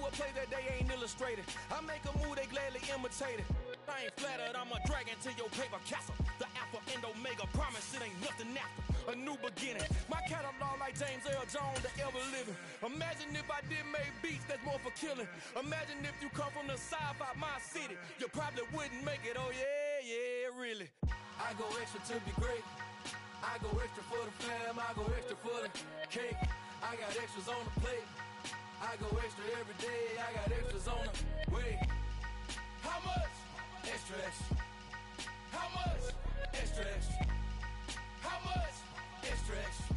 a play that they ain't illustrated. I make a move, they gladly imitate it. I ain't flattered, I'm a dragon to your paper castle. The alpha and omega, promise it ain't nothing after. A new beginning. My catalog like James Earl Jones, the ever living. Imagine if I did make beats, that's more for killing. Imagine if you come from the south out my city, you probably wouldn't make it. Oh yeah, really. I go extra to be great. I go extra for the fam, I go extra for the cake. I got extras on the plate. I go extra every day, I got extras on the way. How much? Extra, extra. How much? Extra, extra. How much? Extra, extra.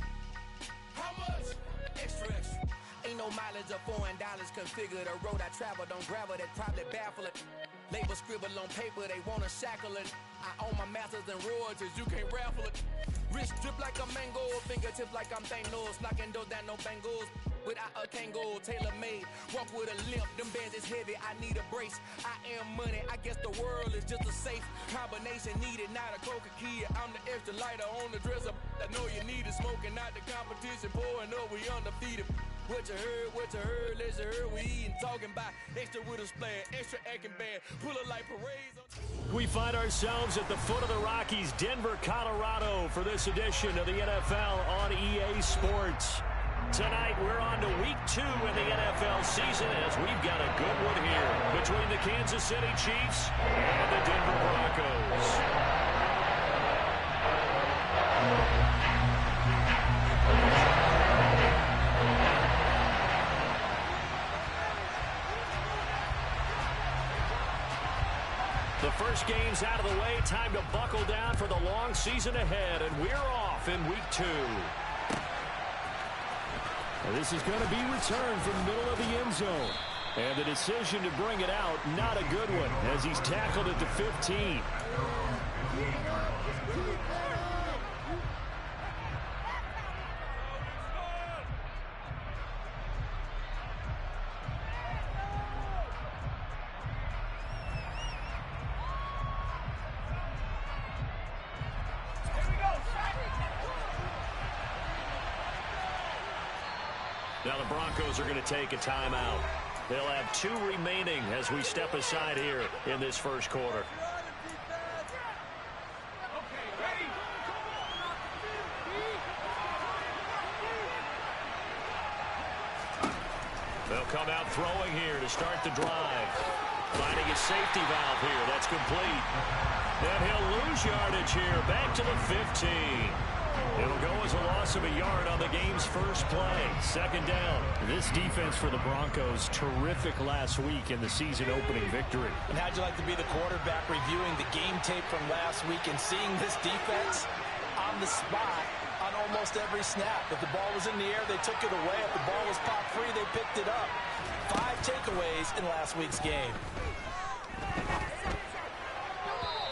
How much? Extra, extra. Ain't no mileage of $4 configure the road I travel. Don't gravel, that probably baffle it. Label scribble on paper, they wanna shackle it. I own my masters and royalties, you can't raffle it. Wrist drip like a mango, fingertips like I'm Thanos. Knocking doors down, no bangles. Without a Kango, tailor-made. Walk with a limp, them bands is heavy, I need a brace. I am money, I guess the world is just a safe combination needed, not a coca-key. I'm the extra lighter on the dresser. I know you need it, smoking out the competition, pouring up, we undefeated. What you heard, let's hear we eating, talking about extra with a splash, extra acting bad, pull it like parades. We find ourselves at the foot of the Rockies, Denver, Colorado, for this edition of the NFL on EA Sports. Tonight, we're on to week 2 in the NFL season as we've got a good one here between the Kansas City Chiefs and the Denver Broncos. The first game's out of the way. Time to buckle down for the long season ahead, and we're off in week 2. This is going to be returned from the middle of the end zone. And the decision to bring it out, not a good one, as he's tackled at the 15. Now the Broncos are going to take a timeout. They'll have 2 remaining as we step aside here in this first quarter. They'll come out throwing here to start the drive. Finding his safety valve here. That's complete. And he'll lose yardage here. Back to the 15. It'll go as a loss of a yard on the game's first play. Second down. This defense for the Broncos, terrific last week in the season-opening victory. And how'd you like to be the quarterback reviewing the game tape from last week and seeing this defense on the spot on almost every snap? If the ball was in the air, they took it away. If the ball was pop free, they picked it up. 5 takeaways in last week's game.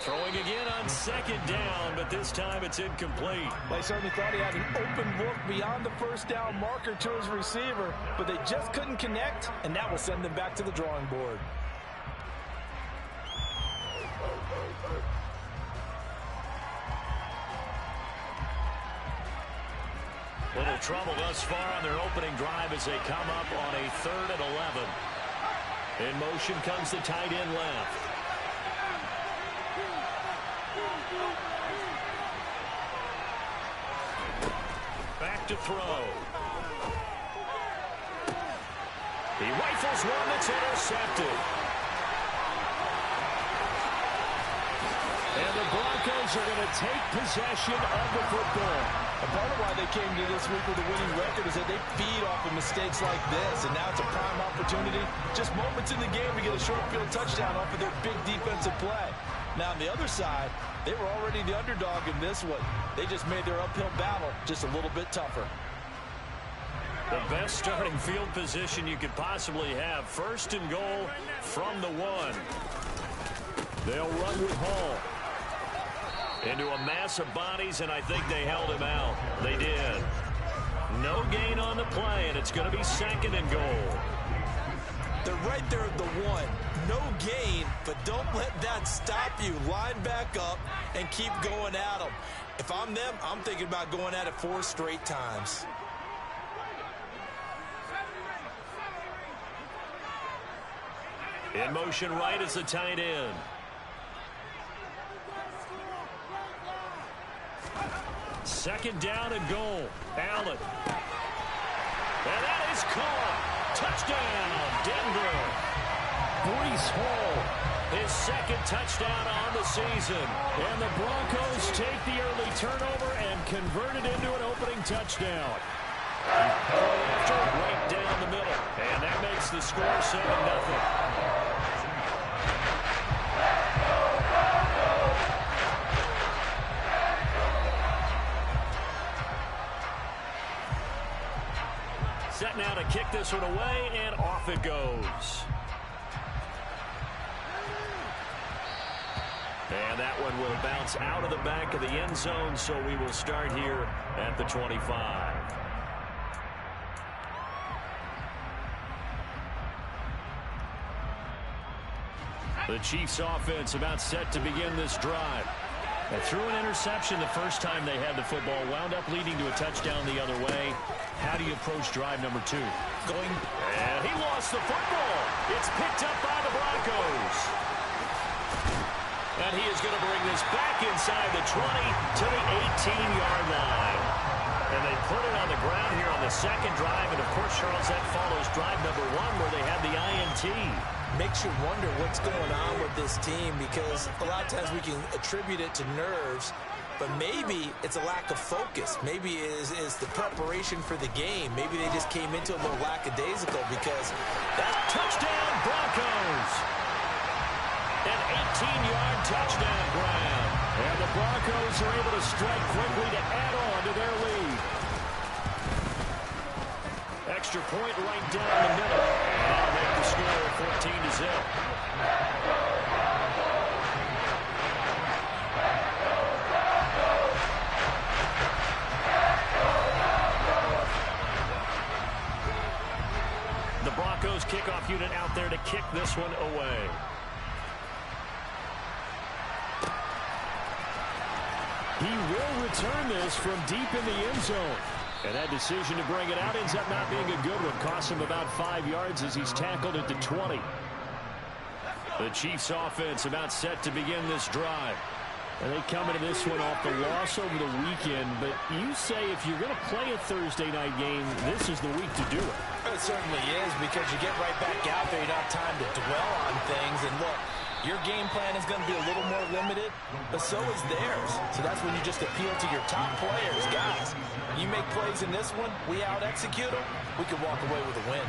Throwing again on second down, but this time it's incomplete. They certainly thought he had an open look beyond the first down marker to his receiver, but they just couldn't connect, and that will send them back to the drawing board. Little trouble thus far on their opening drive as they come up on a 3rd and 11. In motion comes the tight end left. Back to throw. He rifles one that's intercepted. And the Broncos are going to take possession of the football. A part of why they came to this week with a winning record is that they feed off of mistakes like this, and now it's a prime opportunity. Just moments in the game to get a short field touchdown off of their big defensive play. Now, on the other side, they were already the underdog in this one. They just made their uphill battle just a little bit tougher. The best starting field position you could possibly have. 1st and goal from the 1. They'll run with Hall. Into a mass of bodies, and I think they held him out. They did. No gain on the play, and it's going to be 2nd and goal. They're right there at the 1. No gain, but don't let that stop you. Line back up and keep going at them. If I'm them, I'm thinking about going at it 4 straight times. In motion right is the tight end. Second down and goal. Allen. And that is caught. Touchdown, Denver. Breece Hall, his second touchdown on the season. And the Broncos take the early turnover and convert it into an opening touchdown. Right down the middle. And that makes the score 7-0. Set now to kick this one away, and off it goes. And that one will bounce out of the back of the end zone, so we will start here at the 25. The Chiefs offense about set to begin this drive. They threw an interception the first time they had the football, wound up leading to a touchdown the other way. How do you approach drive number 2? And he lost the football. It's picked up by the Broncos. And he is going to bring this back inside the 20 to the 18-yard line. And they put it on the ground here on the second drive. And, of course, Charles, that follows drive number 1 where they had the INT. Makes you wonder what's going on with this team, because a lot of times we can attribute it to nerves, but maybe it's a lack of focus. Maybe it is the preparation for the game. Maybe they just came into a little lackadaisical, because that touchdown Broncos. An 18-yard touchdown grab. And the Broncos are able to strike quickly to add on to their lead. Extra point right down the middle. And that'll make the score 14-0. The Broncos kickoff unit out there to kick this one away. He will return this from deep in the end zone. And that decision to bring it out ends up not being a good one. Costs him about 5 yards as he's tackled at the 20. The Chiefs offense about set to begin this drive. And they come into this one off the loss over the weekend. But you say if you're going to play a Thursday night game, this is the week to do it. It certainly is, because you get right back out there. You don't have time to dwell on things. And look, your game plan is going to be a little more limited, but so is theirs. So that's when you just appeal to your top players. Guys, you make plays in this one, we out-execute them, we can walk away with a win.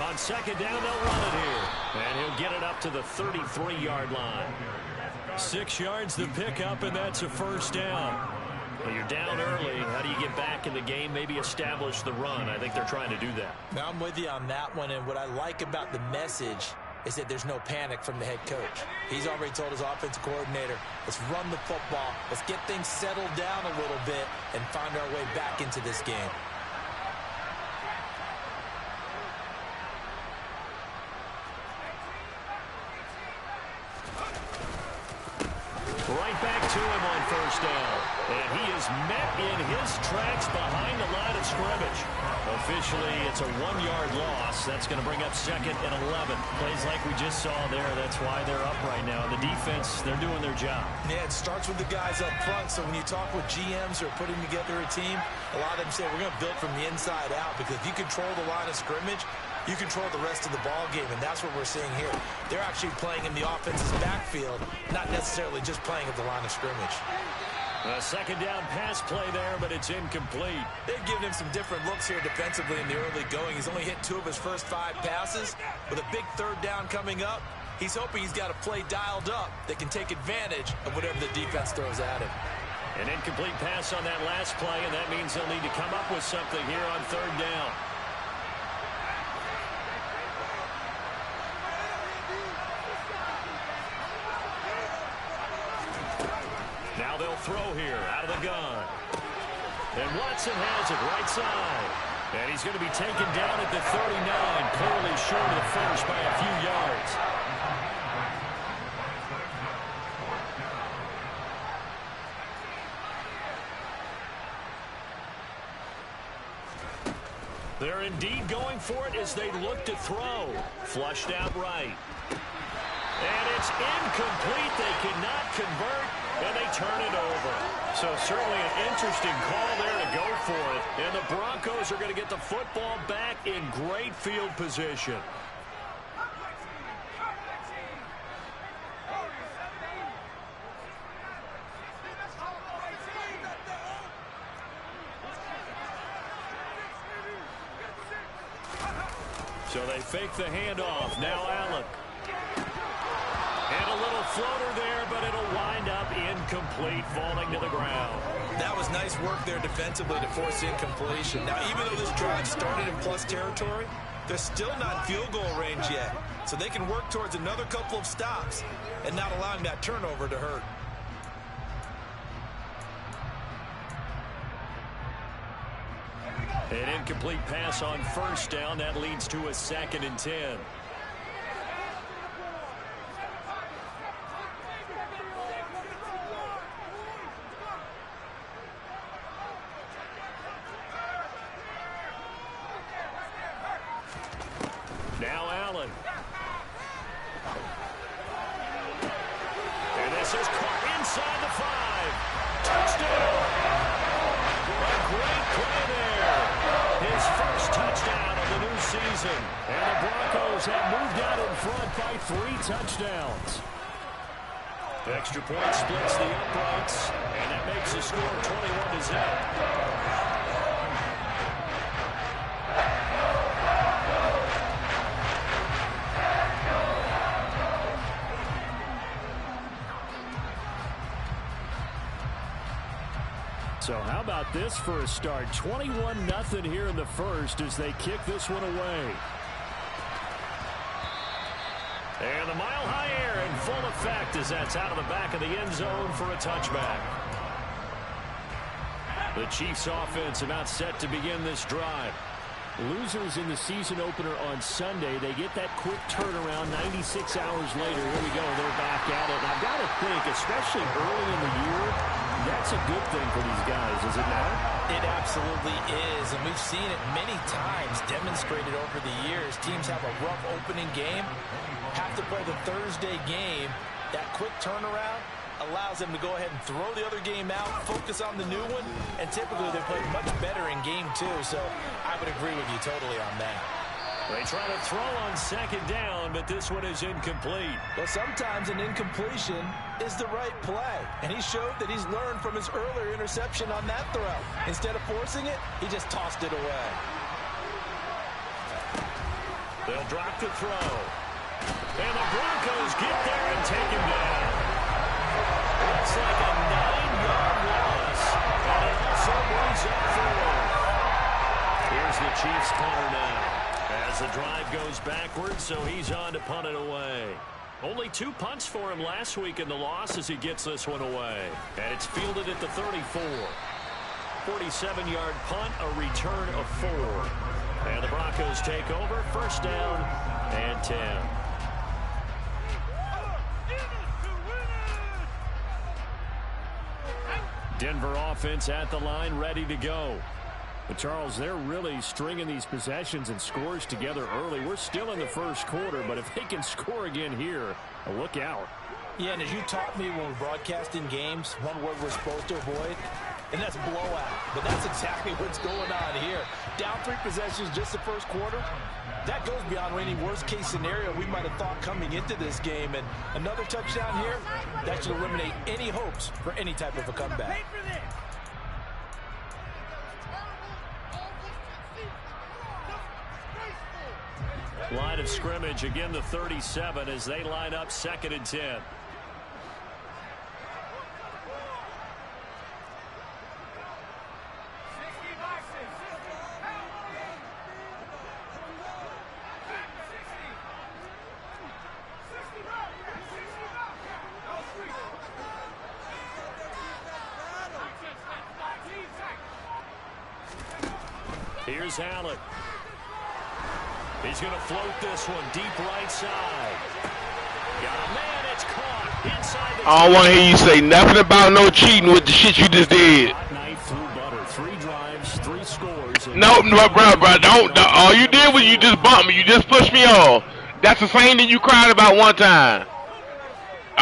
On second down, they'll run it here. And he'll get it up to the 33-yard line. 6 yards the pickup, and that's a first down. Well, you're down early. How do you get back in the game, maybe establish the run? I think they're trying to do that. Now, I'm with you on that one, and what I like about the message is that there's no panic from the head coach. He's already told his offensive coordinator, let's run the football, let's get things settled down a little bit and find our way back into this game. Right back to him on first down. And he is met in his tracks behind the line of scrimmage. Officially, it's a 1-yard loss. That's going to bring up second and 11. Plays like we just saw there. That's why they're up right now. The defense, they're doing their job. Yeah, it starts with the guys up front. So when you talk with GMs who are putting together a team, a lot of them say we're going to build from the inside out, because if you control the line of scrimmage, you control the rest of the ball game, and that's what we're seeing here. They're actually playing in the offense's backfield, not necessarily just playing at the line of scrimmage. A second down pass play there, but it's incomplete. They've given him some different looks here defensively in the early going. He's only hit 2 of his first 5 passes. With a big third down coming up, he's hoping he's got a play dialed up that can take advantage of whatever the defense throws at him. An incomplete pass on that last play, and that means they'll need to come up with something here on third down. Now they'll throw here out of the gun. And Watson has it right side. And he's going to be taken down at the 39, clearly short of the finish by a few yards. They're indeed going for it as they look to throw. Flushed out right. And it's incomplete. They cannot convert, and they turn it over. So certainly an interesting call there to go for it. And the Broncos are going to get the football back in great field position. So they fake the handoff. Now Allen. And a little floater there, but it'll wind up incomplete, falling to the ground. That was nice work there defensively to force incompletion. Now, even though this drive started in plus territory, they're still not in field goal range yet. So they can work towards another couple of stops and not allowing that turnover to hurt. An incomplete pass on first down. That leads to a 2nd and 10. Now Allen. And this is caught inside the 5. Touchdown. A great play there. His first touchdown of the new season. And the Broncos have moved out in front by 3 touchdowns. Extra point splits the uprights, and that makes the score 21-0. So how about this for a start? 21-0 here in the first as they kick this one away. And the mile-high air in full effect as that's out of the back of the end zone for a touchback. The Chiefs offense about set to begin this drive. Losers in the season opener on Sunday. They get that quick turnaround 96 hours later. Here we go. They're back at it. And I've got to think, especially early in the year, that's a good thing for these guys, is it not? It absolutely is, and we've seen it many times demonstrated over the years. Teams have a rough opening game, have to play the Thursday game. That quick turnaround allows them to go ahead and throw the other game out, focus on the new one, and typically they play much better in game 2, so I would agree with you totally on that. They try to throw on 2nd down, but this one is incomplete. Well, sometimes an incompletion is the right play, and he showed that he's learned from his earlier interception on that throw. Instead of forcing it, he just tossed it away. They'll drop the throw. And the Broncos get there and take him down. Looks like a 9-yard loss, and it also brings up 4. Here's the Chiefs punter now. As the drive goes backwards, so he's on to punt it away. Only 2 punts for him last week in the loss as he gets this one away. And it's fielded at the 34. 47-yard punt, a return of 4. And the Broncos take over, 1st down and 10. Denver offense at the line, ready to go. But Charles, they're really stringing these possessions and scores together early. We're still in the first quarter, but if they can score again here, look out. Yeah, and as you taught me when we're broadcasting games, one word we're supposed to avoid, and that's blowout. But that's exactly what's going on here. Down 3 possessions just the first quarter. That goes beyond any worst-case scenario we might have thought coming into this game. And another touchdown here, that should eliminate any hopes for any type of a comeback. Line of scrimmage, again the 37 as they line up 2nd and 10. Here's Allen. He's going to float this one deep right side. Got a man, it's caught inside the... I don't want to hear you say nothing about no cheating with the shit you just did. Hot knife through butter. 3 drives, 3 scores. No, bro, don't. All you did was you just bumped me. You just pushed me off. That's the same thing you cried about one time.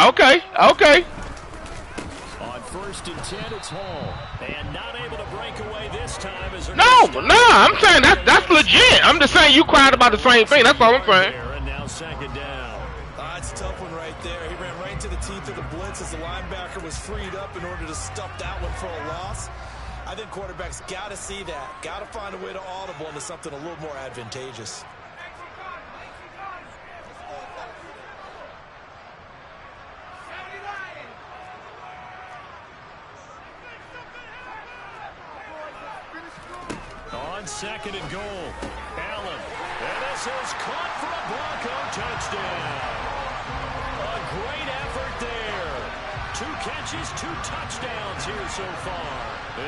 Okay. On 1st and 10, it's Hall. And not able to break away this time. No, I'm saying that's legit. I'm just saying you cried about the same thing. That's all I'm saying. And now 2nd down. It's a tough one right there. He ran right into the teeth of the blitz as the linebacker was freed up in order to stuff that one for a loss. I think quarterbacks got to see that. Got to find a way to audible into something a little more advantageous. On 2nd and goal, Allen. And this is caught for a Bronco touchdown. A great effort there. 2 catches, 2 touchdowns here so far,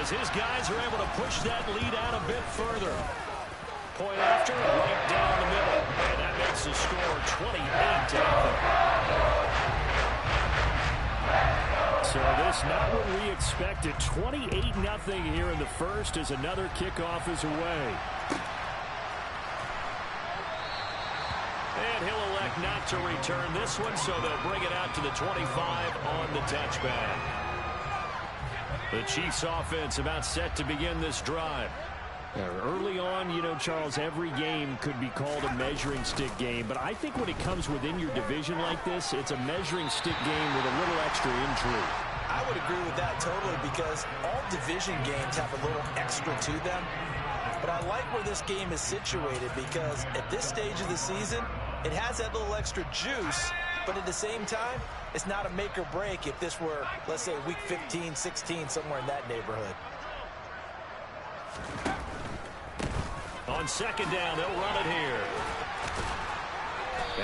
as his guys are able to push that lead out a bit further. Point after, right down the middle. And that makes the score 28-0. So this not what we expected. 28-0 here in the first as another kickoff is away. And he'll elect not to return this one, so they'll bring it out to the 25 on the touchback. The Chiefs offense about set to begin this drive. Early on, you know, Charles, every game could be called a measuring stick game. But I think when it comes within your division like this, it's a measuring stick game with a little extra intrigue. I would agree with that totally, because all division games have a little extra to them. But I like where this game is situated, because at this stage of the season, it has that little extra juice. But at the same time, it's not a make or break if this were, let's say, week 15, 16, somewhere in that neighborhood. On 2nd down, they'll run it here.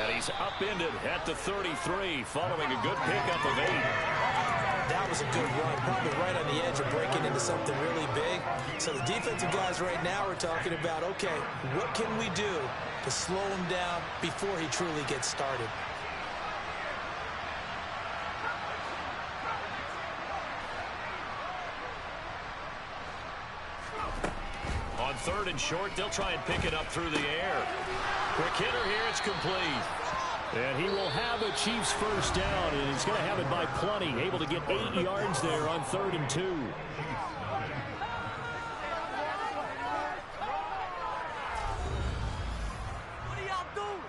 And he's upended at the 33, following a good pickup of 8. That was a good run, probably right on the edge of breaking into something really big. So the defensive guys right now are talking about, okay, what can we do to slow him down before he truly gets started? On 3rd and short, they'll try and pick it up through the air. Quick hitter here, it's complete. And he will have a Chiefs first down, and he's going to have it by plenty. Able to get 8 yards there on 3rd and 2. What are y'all doing?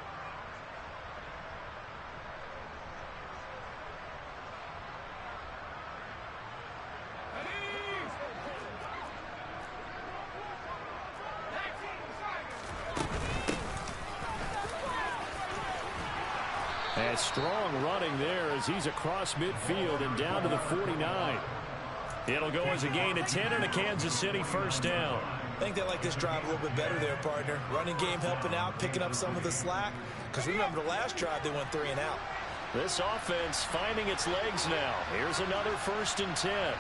And strong running there as he's across midfield and down to the 49. It'll go as a gain of 10 and a Kansas City first down. I think they like this drive a little bit better there, partner. Running game helping out, picking up some of the slack. Because remember, the last drive they went 3 and out. This offense finding its legs now. Here's another 1st and 10.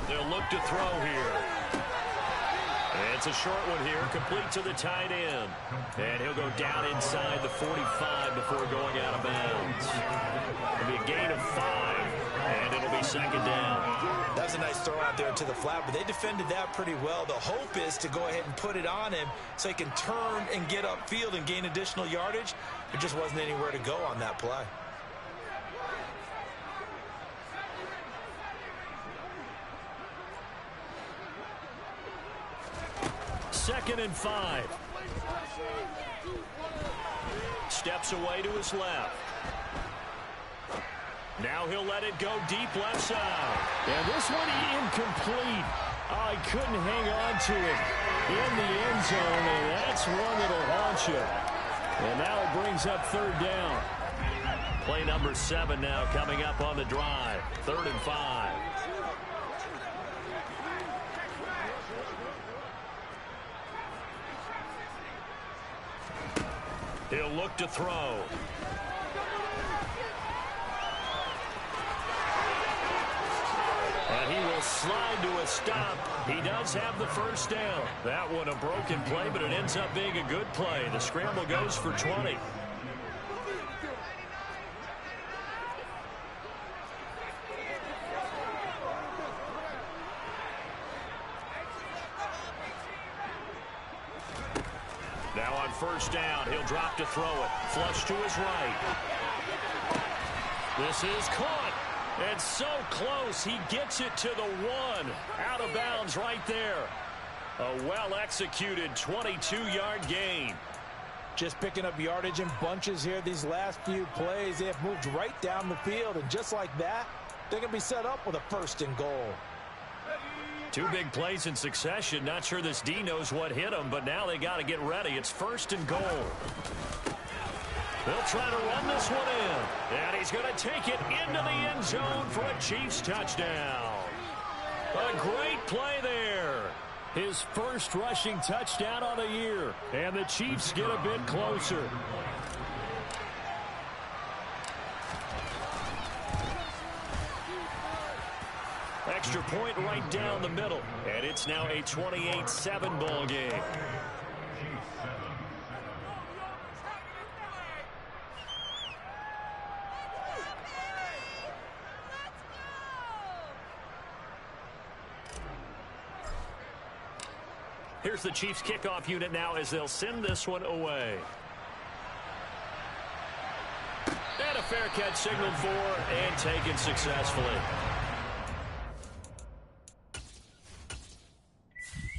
They'll look to throw here. It's a short one here, complete to the tight end. And he'll go down inside the 45 before going out of bounds. It'll be a gain of 5, and it'll be 2nd down. That was a nice throw out there to the flat, but they defended that pretty well. The hope is to go ahead and put it on him so he can turn and get upfield and gain additional yardage. There just wasn't anywhere to go on that play. Second and 5. Steps away to his left. Now he'll let it go deep left side. And this one incomplete. Oh, he couldn't hang on to it in the end zone, and that's one that'll haunt you. And now it brings up 3rd down. Play number 7 now coming up on the drive. 3rd and 5. He'll look to throw. And he will slide to a stop. He does have the first down. That one a broken play, but it ends up being a good play. The scramble goes for 20. On first down, he'll drop to throw it. Flush to his right. This is caught. And so close, he gets it to the 1. Out of bounds right there. A well-executed 22-yard gain. Just picking up yardage in bunches here these last few plays. They have moved right down the field, and just like that, they're going to be set up with a 1st and goal. 2 big plays in succession. Not sure this D knows what hit him, but now they got to get ready. It's 1st and goal. They'll try to run this one in. And he's going to take it into the end zone for a Chiefs touchdown. A great play there. His first rushing touchdown on the year. And the Chiefs get a bit closer. Extra point right down the middle. And it's now a 28-7 ball game. Here's the Chiefs kickoff unit now as they'll send this one away. And a fair catch signaled for and taken successfully.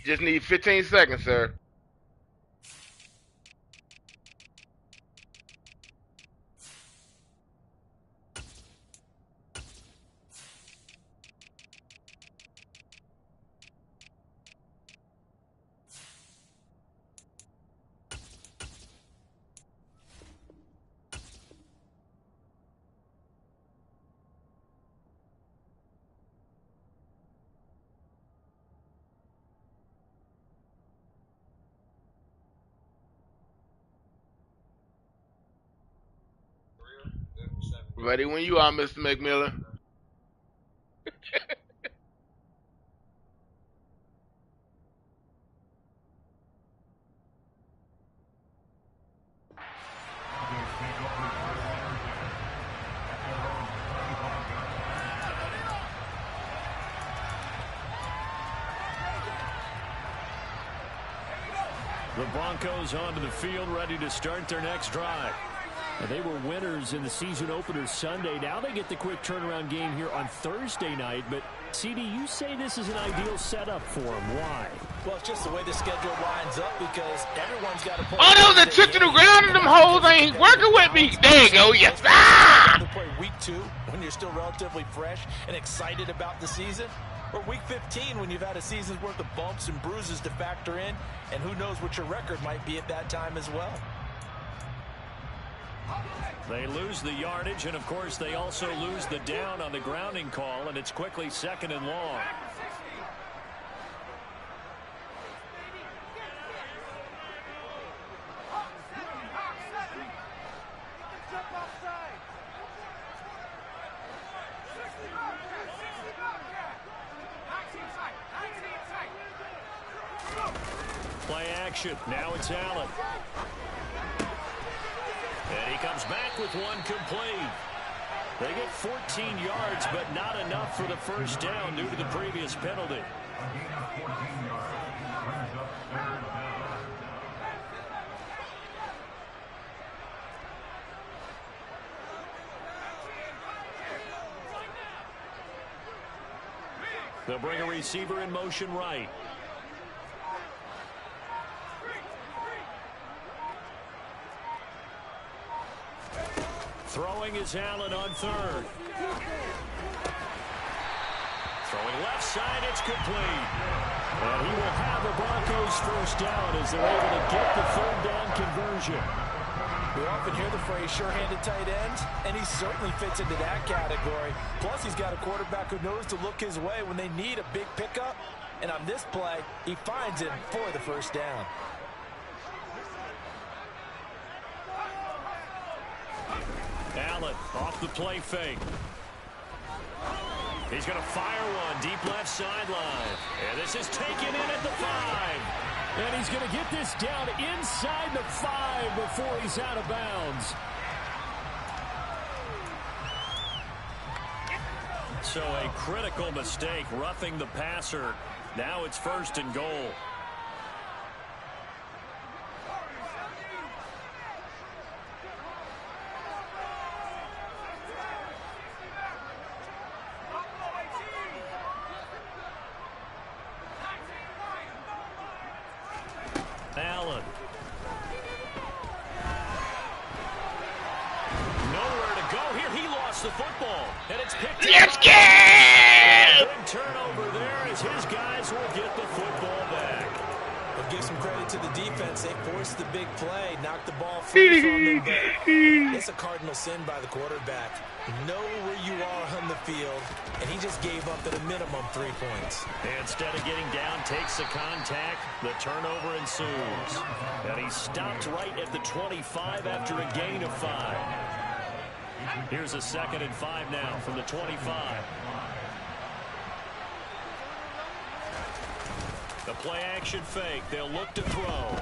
Just need 15 seconds, sir. Ready when you are, Mr. McMillan. The Broncos onto the field, ready to start their next drive. And they were winners in the season opener Sunday. Now they get the quick turnaround game here on Thursday night. But, CD, you say this is an ideal setup for them. Why? Well, it's just the way the schedule lines up because everyone's got to play. Oh, there was a trip to the ground and them hoes ain't working with me. There you go. Yes. Ah! To play week 2 when you're still relatively fresh and excited about the season. Or week 15 when you've had a season's worth of bumps and bruises to factor in. And who knows what your record might be at that time as well. They lose the yardage, and of course they also lose the down on the grounding call, and it's quickly 2nd and long. Play action. Now it's Allen. And he comes back with one complete. They get 14 yards, but not enough for the first down due to the previous penalty. They'll bring a receiver in motion right. Throwing is Allen on 3rd. Throwing left side, it's complete. And he will have the Broncos first down as they're able to get the 3rd down conversion. We often hear the phrase sure-handed tight ends, and he certainly fits into that category. Plus, he's got a quarterback who knows to look his way when they need a big pickup. And on this play, he finds it for the first down. Allen off the play fake. He's going to fire one deep left sideline. And this is taken in at the 5. And he's going to get this down inside the 5 before he's out of bounds. So a critical mistake, roughing the passer. Now it's 1st and goal. the football, and it's picked up. Let's go! Big turnover there as his guys will get the football back. But give some credit to the defense. They forced the big play, knocked the ball free from them. But it's a cardinal sin by the quarterback. Know where you are on the field, and he just gave up at a minimum 3 points. Instead of getting down, takes the contact. The turnover ensues. And he stopped right at the 25 after a gain of 5. Here's a 2nd and 5 now from the 25. The play action fake. They'll look to throw.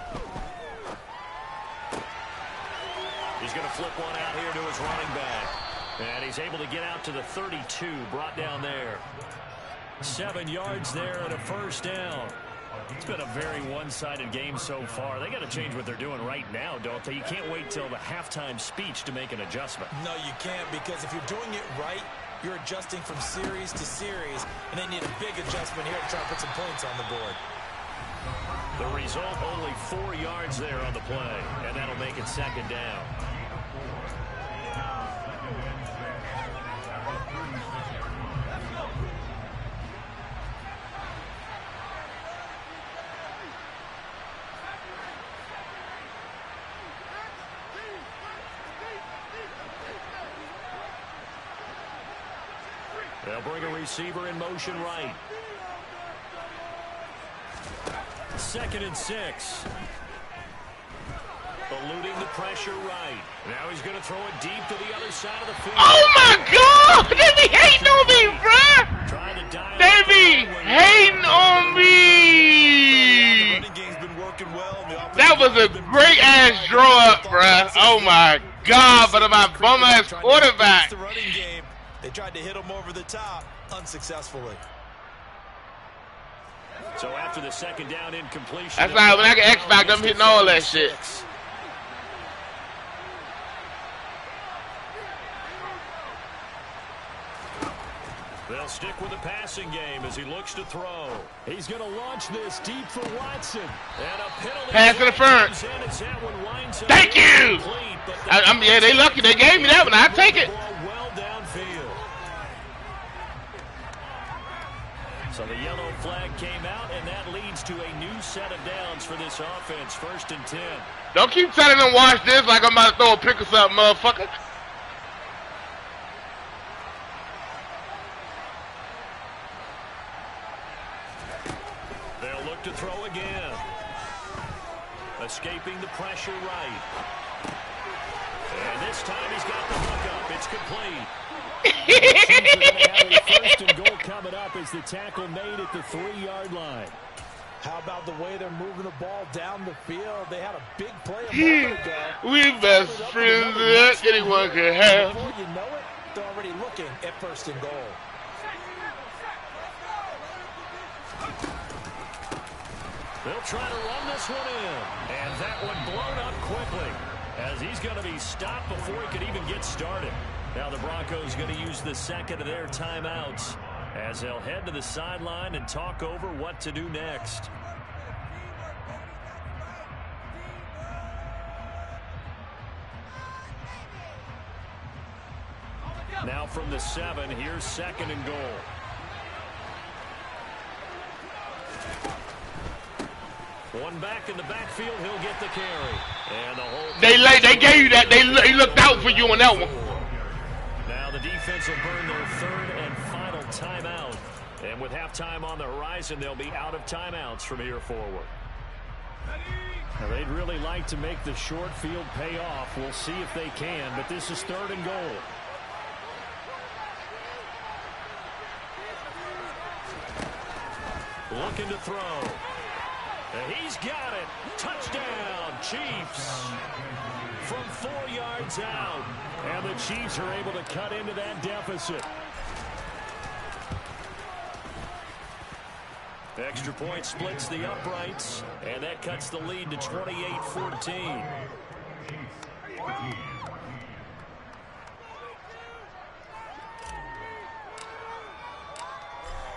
He's going to flip one out here to his running back. And he's able to get out to the 32, brought down there. 7 yards there and a first down. It's been a very one-sided game so far. They got to change what they're doing right now, don't they? You can't wait till the halftime speech to make an adjustment. No, you can't, because if you're doing it right, you're adjusting from series to series, and they need a big adjustment here to try to put some points on the board. The result, only 4 yards there on the play, and that'll make it 2nd down. They'll bring a receiver in motion right. 2nd and 6. Eluding the pressure right. Now he's going to throw it deep to the other side of the field. Oh my God! They be hating on me, bruh! They be hating on me! That was a great ass draw up, bruh. Oh my God! But my bum ass quarterback. They tried to hit him over the top, unsuccessfully. So after the 2nd down incompletion. That's right, when I get X-Factor, I'm hitting all that shit. They'll stick with the passing game as he looks to throw. He's going to launch this deep for Watson. And a penalty. Pass interference. Thank you. Yeah, they lucky. They gave me that one. I'll take it. Well downfield. So the yellow flag came out, and that leads to a new set of downs for this offense. 1st and 10. Don't keep telling them watch this like I'm about to throw a pick or something, motherfucker. They'll look to throw again. Escaping the pressure right. And this time he's got the hook up. It's complete. The 1st and goal coming up as the tackle made at the 3-yard line. How about the way they're moving the ball down the field? They had a big play a moment ago. We best friends that anyone can have. Before you know it, they're already looking at 1st and goal. They'll try to run this one in. And that one blown up quickly as he's going to be stopped before he could even get started. Now the Broncos going to use the 2nd of their timeouts as they'll head to the sideline and talk over what to do next. Now from the 7, here's 2nd and goal. One back in the backfield, he'll get the carry. And the whole They gave you that. They looked out for you on that one. Now the defense will burn their 3rd and final timeout. And with halftime on the horizon, they'll be out of timeouts from here forward. Now they'd really like to make the short field pay off. We'll see if they can, but this is 3rd and goal. Looking to throw. And he's got it. Touchdown, Chiefs. From 4 yards out. And the Chiefs are able to cut into that deficit. Extra point splits the uprights. And that cuts the lead to 28-14.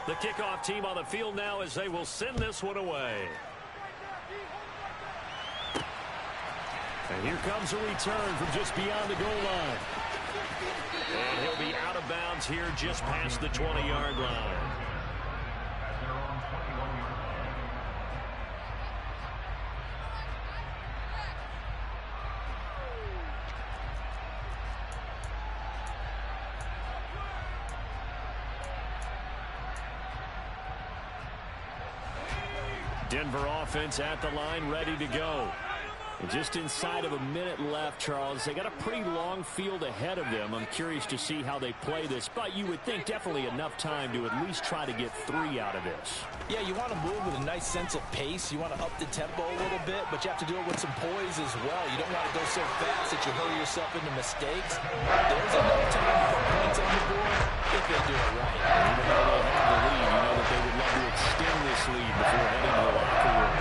The kickoff team on the field now as they will send this one away. And here comes a return from just beyond the goal line. And he'll be out of bounds here just past the 20-yard line. Denver offense at the line, ready to go. And just inside of a minute left, Charles. They got a pretty long field ahead of them. I'm curious to see how they play this, but you would think definitely enough time to at least try to get 3 out of this. Yeah, you want to move with a nice sense of pace. You want to up the tempo a little bit, but you have to do it with some poise as well. You don't want to go so fast that you hurry yourself into mistakes. There's enough time to put points on the board if they do it right. Even though they have the lead, you know that they would love to extend this lead before heading to the locker room.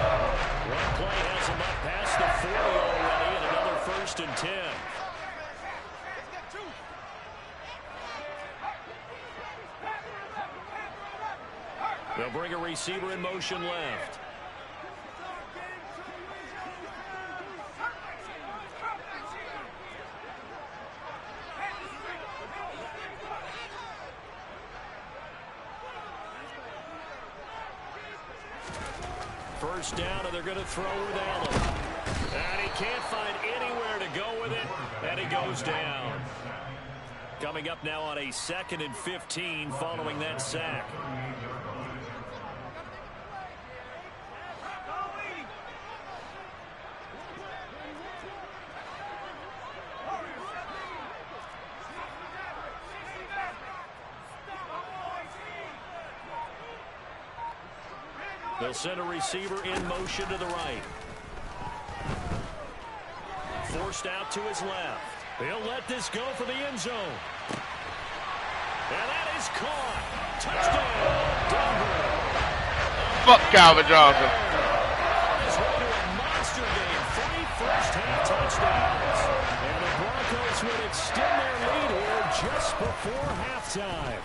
One play has them up past the 40 already, and another 1st and 10. They'll bring a receiver in motion left. First down, and they're going to throw with Allen. And he can't find anywhere to go with it, and he goes down. Coming up now on a 2nd and 15 following that sack. They'll send a receiver in motion to the right. Forced out to his left. He'll let this go for the end zone. And that is caught. Touchdown, Denver. Fuck Calvin Johnson. Is way to a monster game. 3 first-half touchdowns. And the Broncos would extend their lead here just before halftime.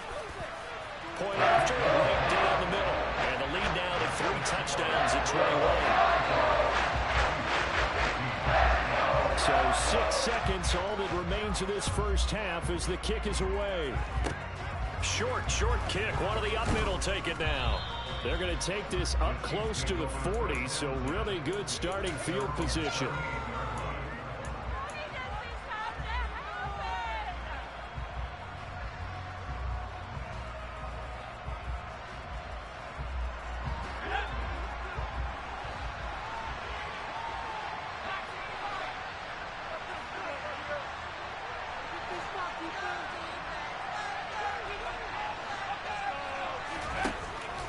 Point after, right down the middle. And the lead now to 3 touchdowns at 21. So 6 seconds, all that remains of this first half as the kick is away. Short kick. One of the up middle take it now. They're going to take this up close to the 40, so really good starting field position.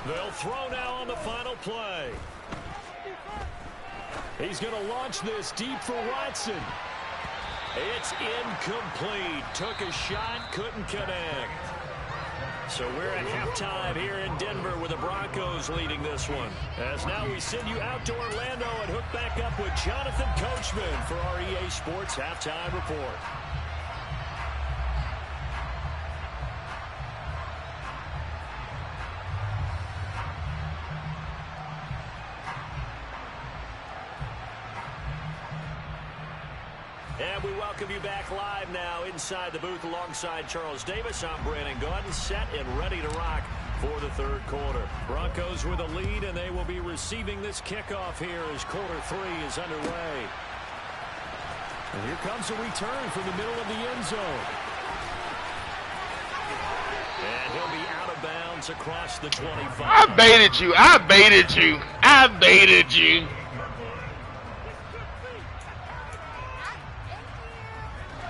They'll throw now on the final play. He's going to launch this deep for Watson. It's incomplete. Took a shot, couldn't connect. So we're at halftime here in Denver with the Broncos leading this one. As now we send you out to Orlando and hook back up with Jonathan Coachman for our EA Sports Halftime Report. And we welcome you back live now inside the booth alongside Charles Davis. I'm Brandon Gaudin, set and ready to rock for the 3rd quarter. Broncos with a lead, and they will be receiving this kickoff here as quarter 3 is underway. And here comes a return from the middle of the end zone. And he'll be out of bounds across the 25. I baited you. I baited you. I baited you.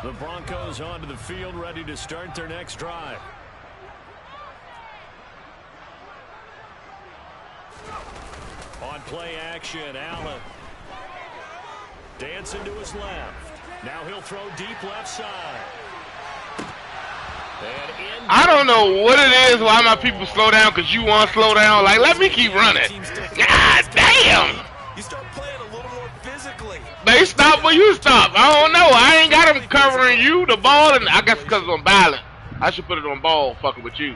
The Broncos onto the field, ready to start their next drive. On play action, Allen. Dancing to his left. Now he'll throw deep left side. And I don't know what it is, why my people slow down, because you want to slow down. Like, let me keep running. God damn. You start playing a little more physically. They stop when you stop. I don't know. I ain't got them covering you, the ball, and I guess because it's on balance. I should put it on ball fucking with you.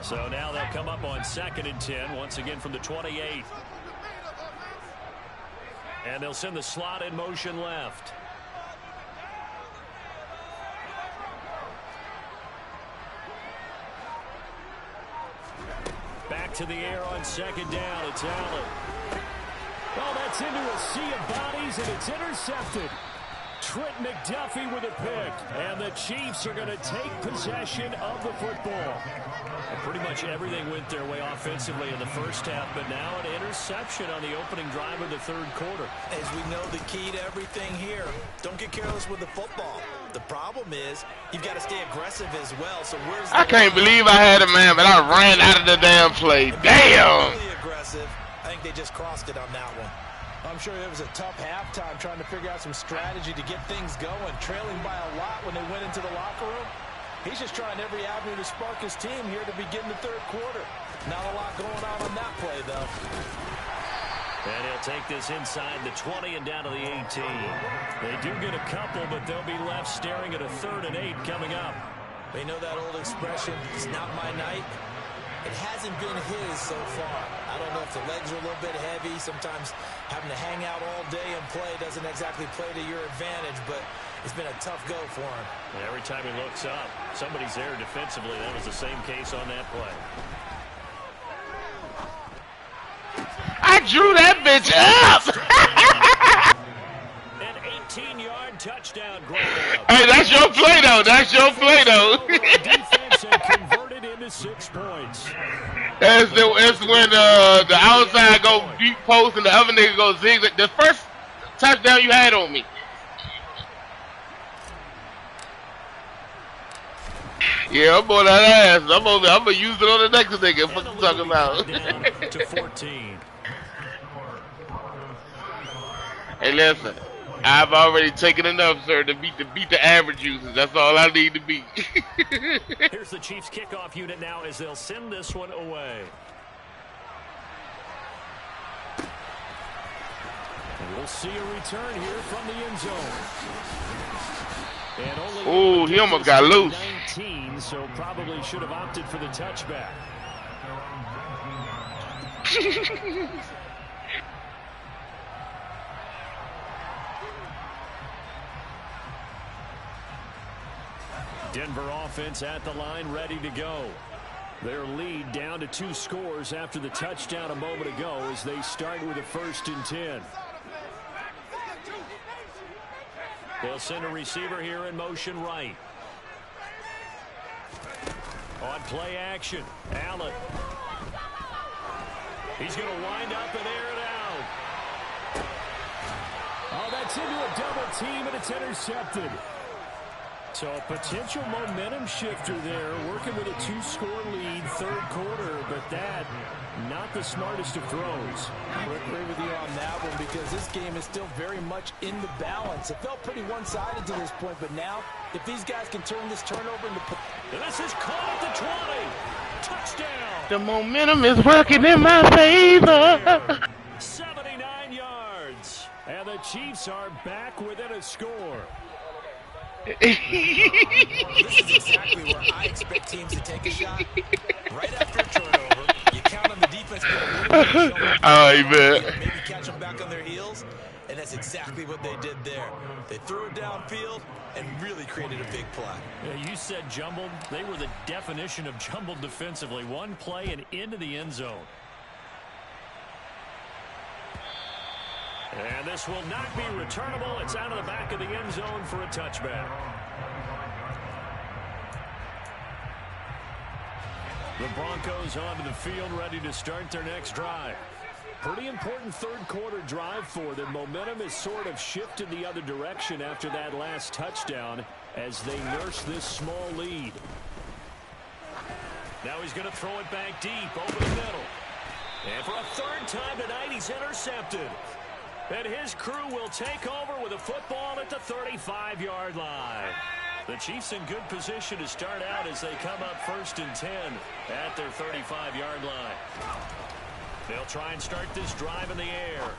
So now they'll come up on 2nd and 10, once again from the 28. And they'll send the slot in motion left. Back to the air on 2nd down. It's Allen. Oh, that's into a sea of bodies, and it's intercepted. Trent McDuffie with a pick, and the Chiefs are going to take possession of the football. And pretty much everything went their way offensively in the first half, but now an interception on the opening drive of the 3rd quarter. As we know, the key to everything here, don't get careless with the football. The problem is you've got to stay aggressive as well. So where's I can't believe I had a man, but I ran out of the damn play. Damn! Really aggressive. I think they just crossed it on that one. I'm sure it was a tough halftime trying to figure out some strategy to get things going, trailing by a lot when they went into the locker room. He's just trying every avenue to spark his team here to begin the 3rd quarter. Not a lot going on that play, though. And he'll take this inside the 20 and down to the 18. They do get a couple, but they'll be left staring at a 3rd and 8 coming up. They know that old expression, it's not my night. It hasn't been his so far. I don't know if the legs are a little bit heavy. Sometimes having to hang out all day and play doesn't exactly play to your advantage, but it's been a tough go for him. And every time he looks up, somebody's there defensively. That was the same case on that play. I drew that bitch up! An 18-yard touchdown grab. Hey, that's your play, though. That's your play, though. Defense and converted into 6 points. That's when the outside go deep post and the other nigga go zigzag. The first touchdown you had on me. Yeah, I'm on that ass. I'm gonna use it on the next nigga. What you talking about? Down to 14. Hey, listen. I've already taken enough, sir, to beat the average users. That's all I need to beat. Here's the Chiefs kickoff unit now as they'll send this one away. And we'll see a return here from the end zone. Oh, he almost got loose. 19, so probably should have opted for the touchback. Denver offense at the line, ready to go. Their lead down to 2 scores after the touchdown a moment ago as they start with a 1st and 10. They'll send a receiver here in motion right. On play action, Allen. He's going to wind up and air it out. Oh, that's into a double team, and it's intercepted. So a potential momentum shifter there, working with a 2-score lead, 3rd quarter, but that, not the smartest of throws. I would agree with you on that one because this game is still very much in the balance. It felt pretty one-sided to this point, but now, if these guys can turn this turnover into... And this is caught at the 20. Touchdown. The momentum is working in my favor. 79 yards. And the Chiefs are back within a score. This is exactly where I expect teams to take a shot. Right after a turnover, you count on the defense. Maybe catch them back on their heels, and that's exactly what they did there. They threw it downfield and really created a big play. Yeah, you said jumbled. They were the definition of jumbled defensively. One play and into the end zone. And this will not be returnable. It's out of the back of the end zone for a touchback. The Broncos onto the field, ready to start their next drive. Pretty important 3rd quarter drive for them. Momentum has sort of shifted the other direction after that last touchdown as they nurse this small lead. Now he's going to throw it back deep over the middle. And for a 3rd time tonight, he's intercepted. And his crew will take over with a football at the 35-yard line. The Chiefs in good position to start out as they come up 1st and 10 at their 35-yard line. They'll try and start this drive in the air.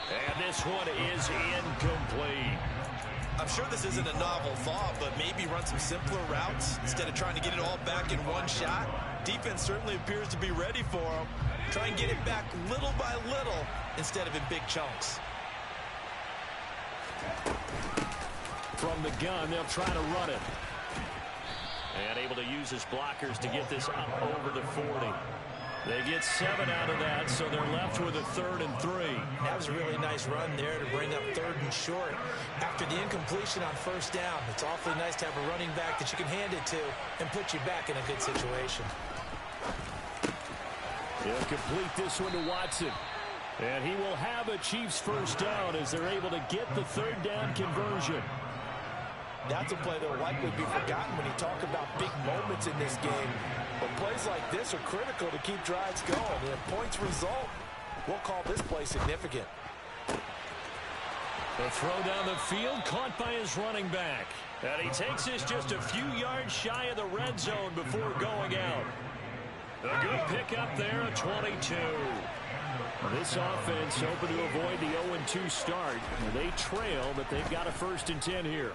And this one is incomplete. I'm sure this isn't a novel thought, but maybe run some simpler routes instead of trying to get it all back in one shot. Defense certainly appears to be ready for him. Try and get it back little by little instead of in big chunks. From the gun, they'll try to run it. And able to use his blockers to get this up over the 40. They get 7 out of that, so they're left with a 3rd and 3. That was a really nice run there to bring up 3rd and short. After the incompletion on 1st down, it's awfully nice to have a running back that you can hand it to and put you back in a good situation. He'll complete this one to Watson. And he will have a Chiefs 1st down as they're able to get the 3rd down conversion. That's a play that will likely be forgotten when you talk about big moments in this game. But plays like this are critical to keep drives going. And if points result, we'll call this play significant. The throw down the field caught by his running back. And he takes this just a few yards shy of the red zone before going out. A good pickup there, a 22. This offense hoping to avoid the 0-2 start. They trail, but they've got a 1st and 10 here.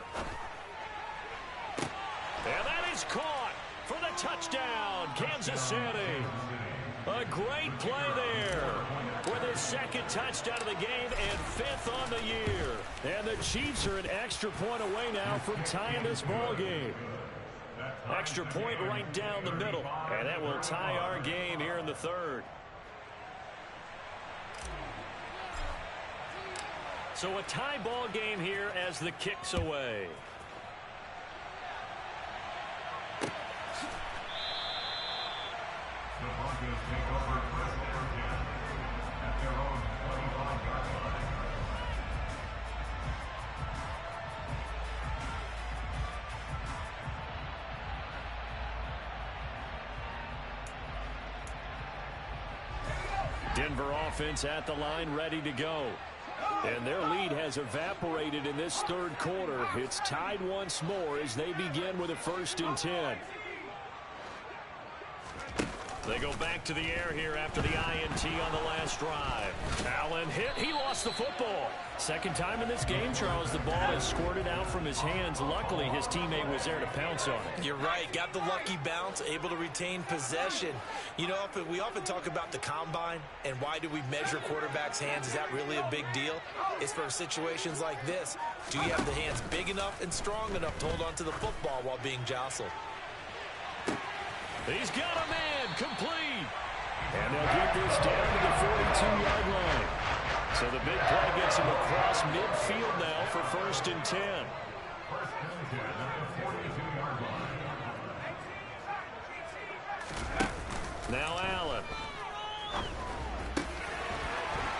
And that is caught for the touchdown, Kansas City. A great play there for the 2nd touchdown of the game and 5th on the year. And the Chiefs are an extra point away now from tying this ball game. Extra point right down the middle. And that will tie our game here in the 3rd. So a tie ball game here as the kick's away. The Broncos take over first and 10 at their own 25-yard line. Denver offense at the line, ready to go. And their lead has evaporated in this 3rd quarter. It's tied once more as they begin with a 1st and 10. They go back to the air here after the INT on the last drive. Allen hit. He lost the football. 2nd time in this game, Charles, the ball has squirted out from his hands. Luckily, his teammate was there to pounce on it. You're right. Got the lucky bounce, able to retain possession. You know, we often talk about the combine and why do we measure quarterbacks' hands. Is that really a big deal? It's for situations like this. Do you have the hands big enough and strong enough to hold on to the football while being jostled? He's got a man complete. And they'll get this down to the 42-yard line. So the big play gets him across midfield now for 1st and 10. First and 10 at the 42-yard line. Now Allen.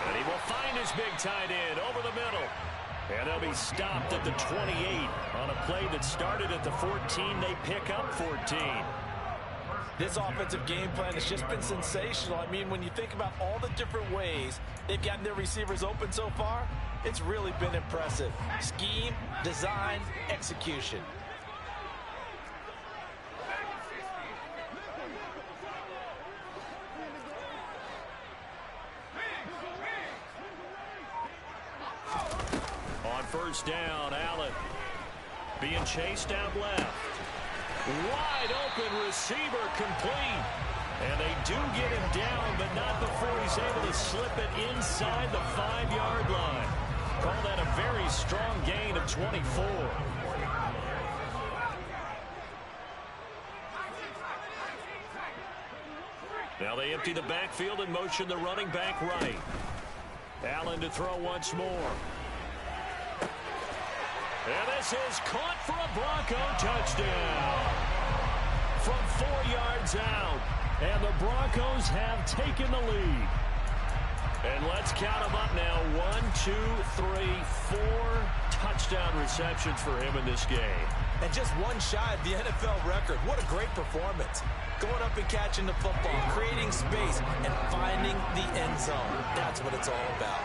And he will find his big tight end over the middle. And they'll be stopped at the 28 on a play that started at the 14. They pick up 14. This offensive game plan has just been sensational. I mean, when you think about all the different ways they've gotten their receivers open so far, it's really been impressive. Scheme, design, execution. On 1st down, Allen being chased out left. Wide open receiver complete. And they do get him down, but not before he's able to slip it inside the 5-yard line. Call that a very strong gain of 24. Now they empty the backfield and motion the running back right. Allen to throw once more. And this is caught for a Bronco touchdown. From 4 yards out. And the Broncos have taken the lead. And let's count them up now. 1, 2, 3, 4 touchdown receptions for him in this game. And just one shy of the NFL record. What a great performance. Going up and catching the football, creating space, and finding the end zone. That's what it's all about.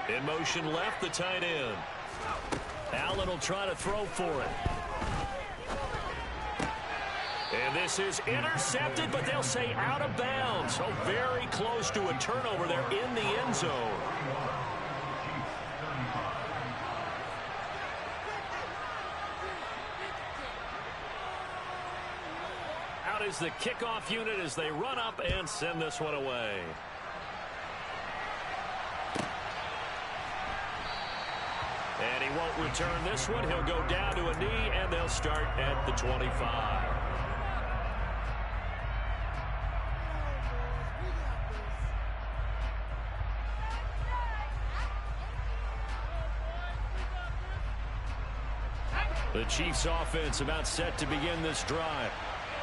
In motion left, the tight end. Allen will try to throw for it. And this is intercepted, but they'll say out of bounds. So very close to a turnover there in the end zone. Out is the kickoff unit as they run up and send this one away. And he won't return this one. He'll go down to a knee, and they'll start at the 25. The Chiefs offense about set to begin this drive.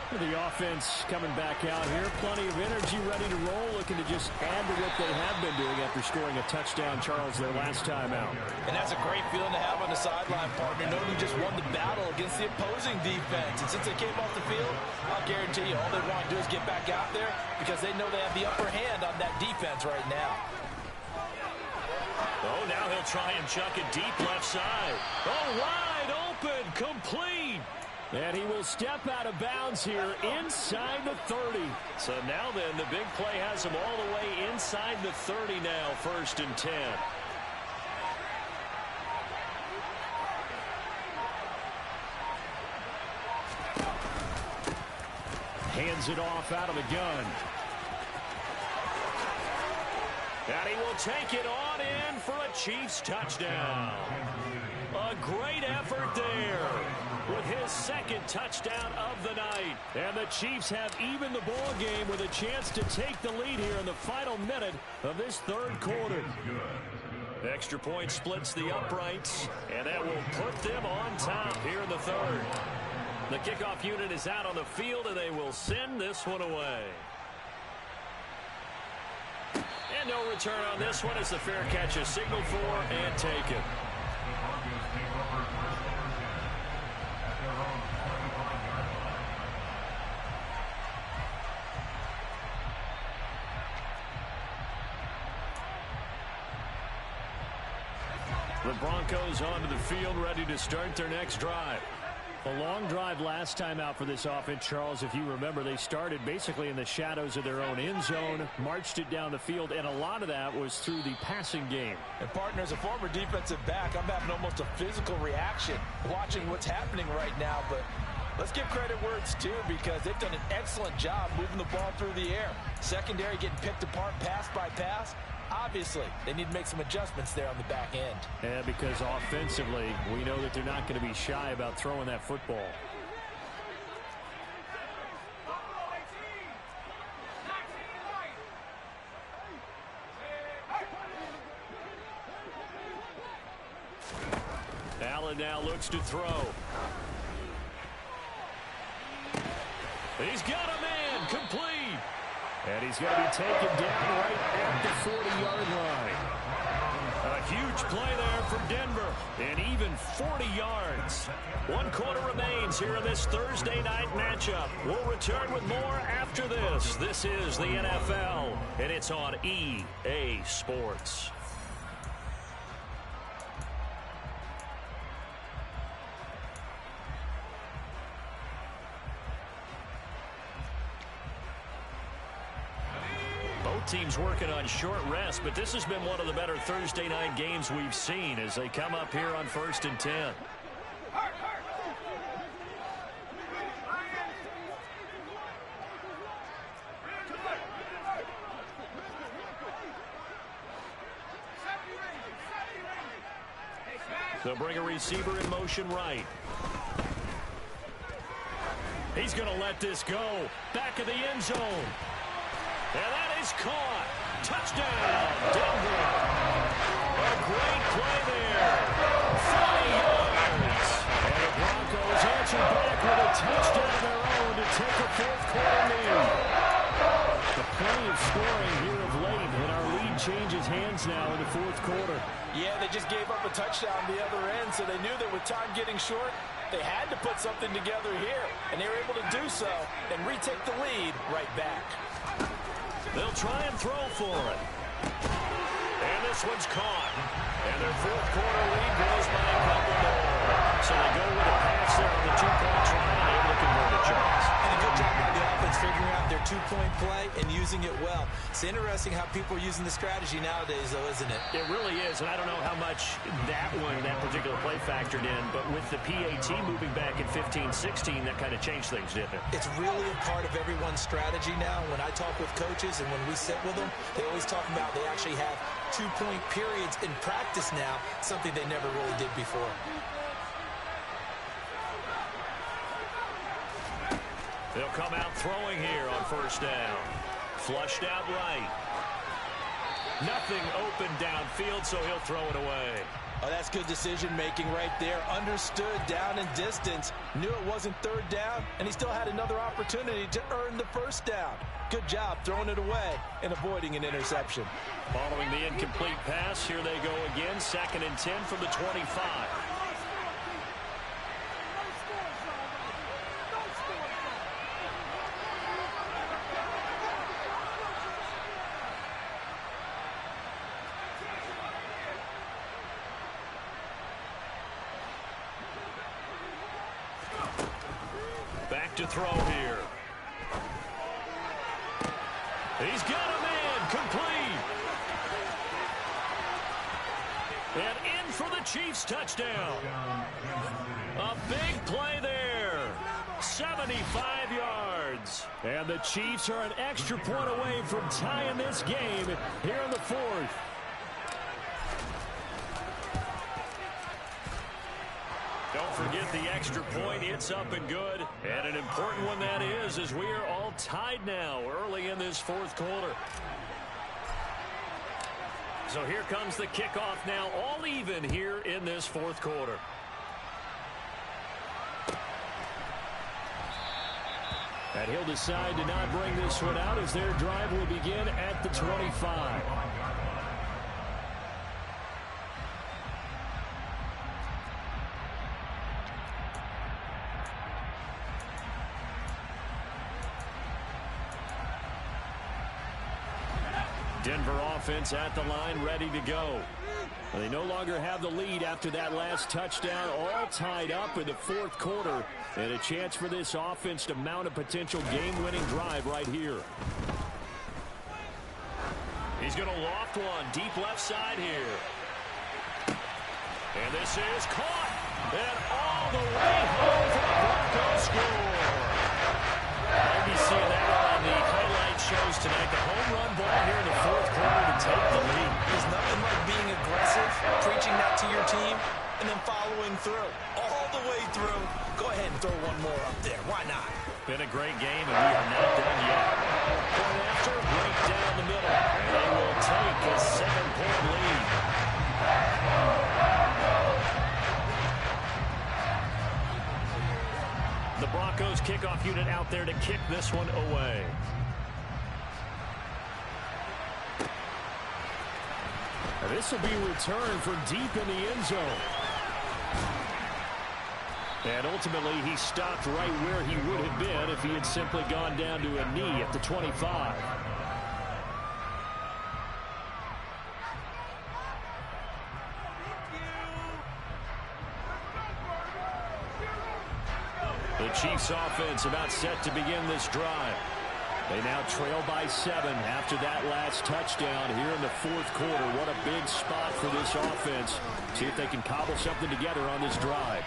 The offense coming back out here. Plenty of energy, ready to roll, looking to just add to what they have been doing after scoring a touchdown, Charles, their last time out. And that's a great feeling to have on the sideline, partner, knowing you just won the battle against the opposing defense. And since they came off the field, I'll guarantee you all they want to do is get back out there because they know they have the upper hand on that defense right now. Oh, now he'll try and chuck it deep left side. Oh, wide open, complete. And he will step out of bounds here inside the 30. So now then, the big play has him all the way inside the 30 now, 1st and 10. Hands it off out of the gun. And he will take it on in for a Chiefs touchdown. A great effort there with his 2nd touchdown of the night. And the Chiefs have evened the ball game with a chance to take the lead here in the final minute of this 3rd quarter. Extra point splits the uprights, and that will put them on top here in the 3rd. The kickoff unit is out on the field, and they will send this one away. And no return on this one as the fair catch is signaled for and taken. The Broncos onto the field, ready to start their next drive. A long drive last time out for this offense, Charles. If you remember, they started basically in the shadows of their own end zone, marched it down the field, and a lot of that was through the passing game. And, partner, as a former defensive back, I'm having almost a physical reaction watching what's happening right now. But let's give credit where it's due because they've done an excellent job moving the ball through the air. Secondary getting picked apart pass by pass. Obviously, they need to make some adjustments there on the back end. Yeah, because offensively, we know that they're not going to be shy about throwing that football. Allen now looks to throw. He's got a man, complete. And he's going to be taken down right at the 40-yard line. A huge play there from Denver. And even 40 yards. 1 quarter remains here in this Thursday night matchup. We'll return with more after this. This is the NFL, and it's on EA Sports. Teams working on short rest, but this has been one of the better Thursday night games we've seen as they come up here on 1st and 10. They'll bring a receiver in motion right. He's going to let this go. Back of the end zone. And that is caught. Touchdown, Denver. A great play there. 40 yards. And the Broncos answer back with a touchdown of their own to take a 4th quarter lead. The play of scoring here of late, and our lead changes hands now in the 4th quarter. Yeah, they just gave up a touchdown on the other end, so they knew that with time getting short, they had to put something together here. And they were able to do so and retake the lead right back. They'll try and throw for it. And this one's caught. And their fourth quarter lead grows by a couple more. So they go with a pass there on the two-point try and able to convert it, Charles. And a good job by the offense figuring out their two-point play and using it well. It's interesting how people are using the strategy nowadays, though, isn't it? It really is, and I don't know how much that particular play factored in, but with the PAT moving back in 15-16, that kind of changed things, didn't it? It's really a part of everyone's strategy now. When I talk with coaches and when we sit with them, they always talk about they actually have two-point periods in practice now, something they never really did before. They'll come out throwing here on first down. Flushed out right. Nothing open downfield, so he'll throw it away. Oh, that's good decision-making right there. Understood down and distance. Knew it wasn't third down, and he still had another opportunity to earn the first down. Good job throwing it away and avoiding an interception. Following the incomplete pass, here they go again. 2nd and 10 from the 25. Back to throw here. He's got a man complete. And in for the Chiefs touchdown. A big play there. 75 yards. And the Chiefs are an extra point away from tying this game here in the fourth. Don't forget the extra point. It's up and good. And an important one that is, as we are all tied now early in this fourth quarter. So here comes the kickoff now, all even here in this fourth quarter. And he'll decide to not bring this one out as their drive will begin at the 25. Denver offense at the line, ready to go. They no longer have the lead after that last touchdown, all tied up in the fourth quarter, and a chance for this offense to mount a potential game-winning drive right here. He's going to loft one, deep left side here. And this is caught, and all the way home for the Broncos score. I'll be seeing that on the highlight shows tonight. The home run ball here in the fourth quarter to take the lead. There's nothing like being aggressive, preaching that to your team, and then following through. All the way through. Go ahead and throw one more up there. Why not? Been a great game, and we are not done yet. Point after, right down the middle. And they will take a 7-point lead. The Broncos kickoff unit out there to kick this one away. And this will be returned from deep in the end zone. And ultimately, he stopped right where he would have been if he had simply gone down to a knee at the 25. The Chiefs offense about set to begin this drive. They now trail by 7 after that last touchdown here in the fourth quarter. What a big spot for this offense. See if they can cobble something together on this drive.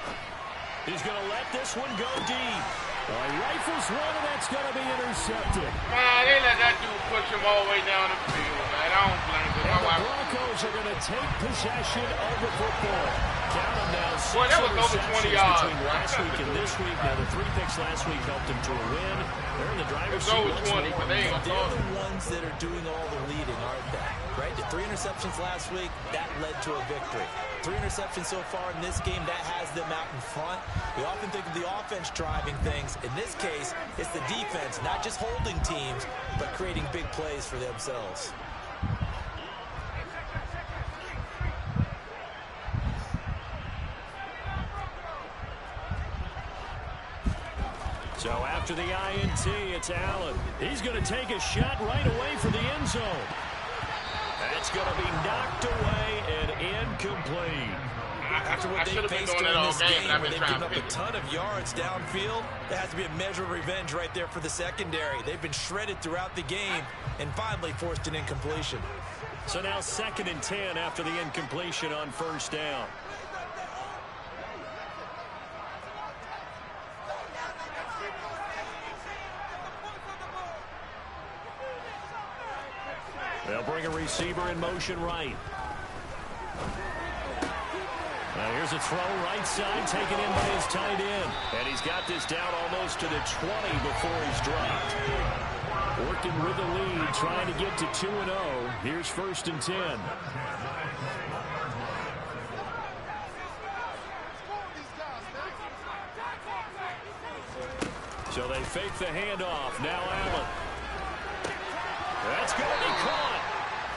He's going to let this one go deep. Well, he rifles one, and that's going to be intercepted. Man, they let that dude push him all the way down the field, man. I don't blame them. And the Broncos are going to take possession of the football. Count them now. Boy, that was over 20 yards. Between last week and this week. Now, the 3 picks last week helped them to a win. They're in the driver's seat. It's over 20, but they ain't They're the ones that are doing all the leading, aren't they? Right? The 3 interceptions last week, that led to a victory. 3 interceptions so far in this game, that has them out in front. We often think of the offense driving things. In this case, it's the defense, not just holding teams, but creating big plays for themselves. So after the INT, it's Allen. He's going to take a shot right away for the end zone. That's going to be knocked away and incomplete. After what they faced during this game, where they've given up a ton of yards downfield, there has to be a measure of revenge right there for the secondary. They've been shredded throughout the game and finally forced an incompletion. So now 2nd and 10 after the incompletion on 1st down. They'll bring a receiver in motion right. Now here's a throw right side taken in by his tight end. And he's got this down almost to the 20 before he's dropped. Working with the lead, trying to get to 2-0. Here's 1st and 10. So they fake the handoff. Now Allen. That's going to be caught.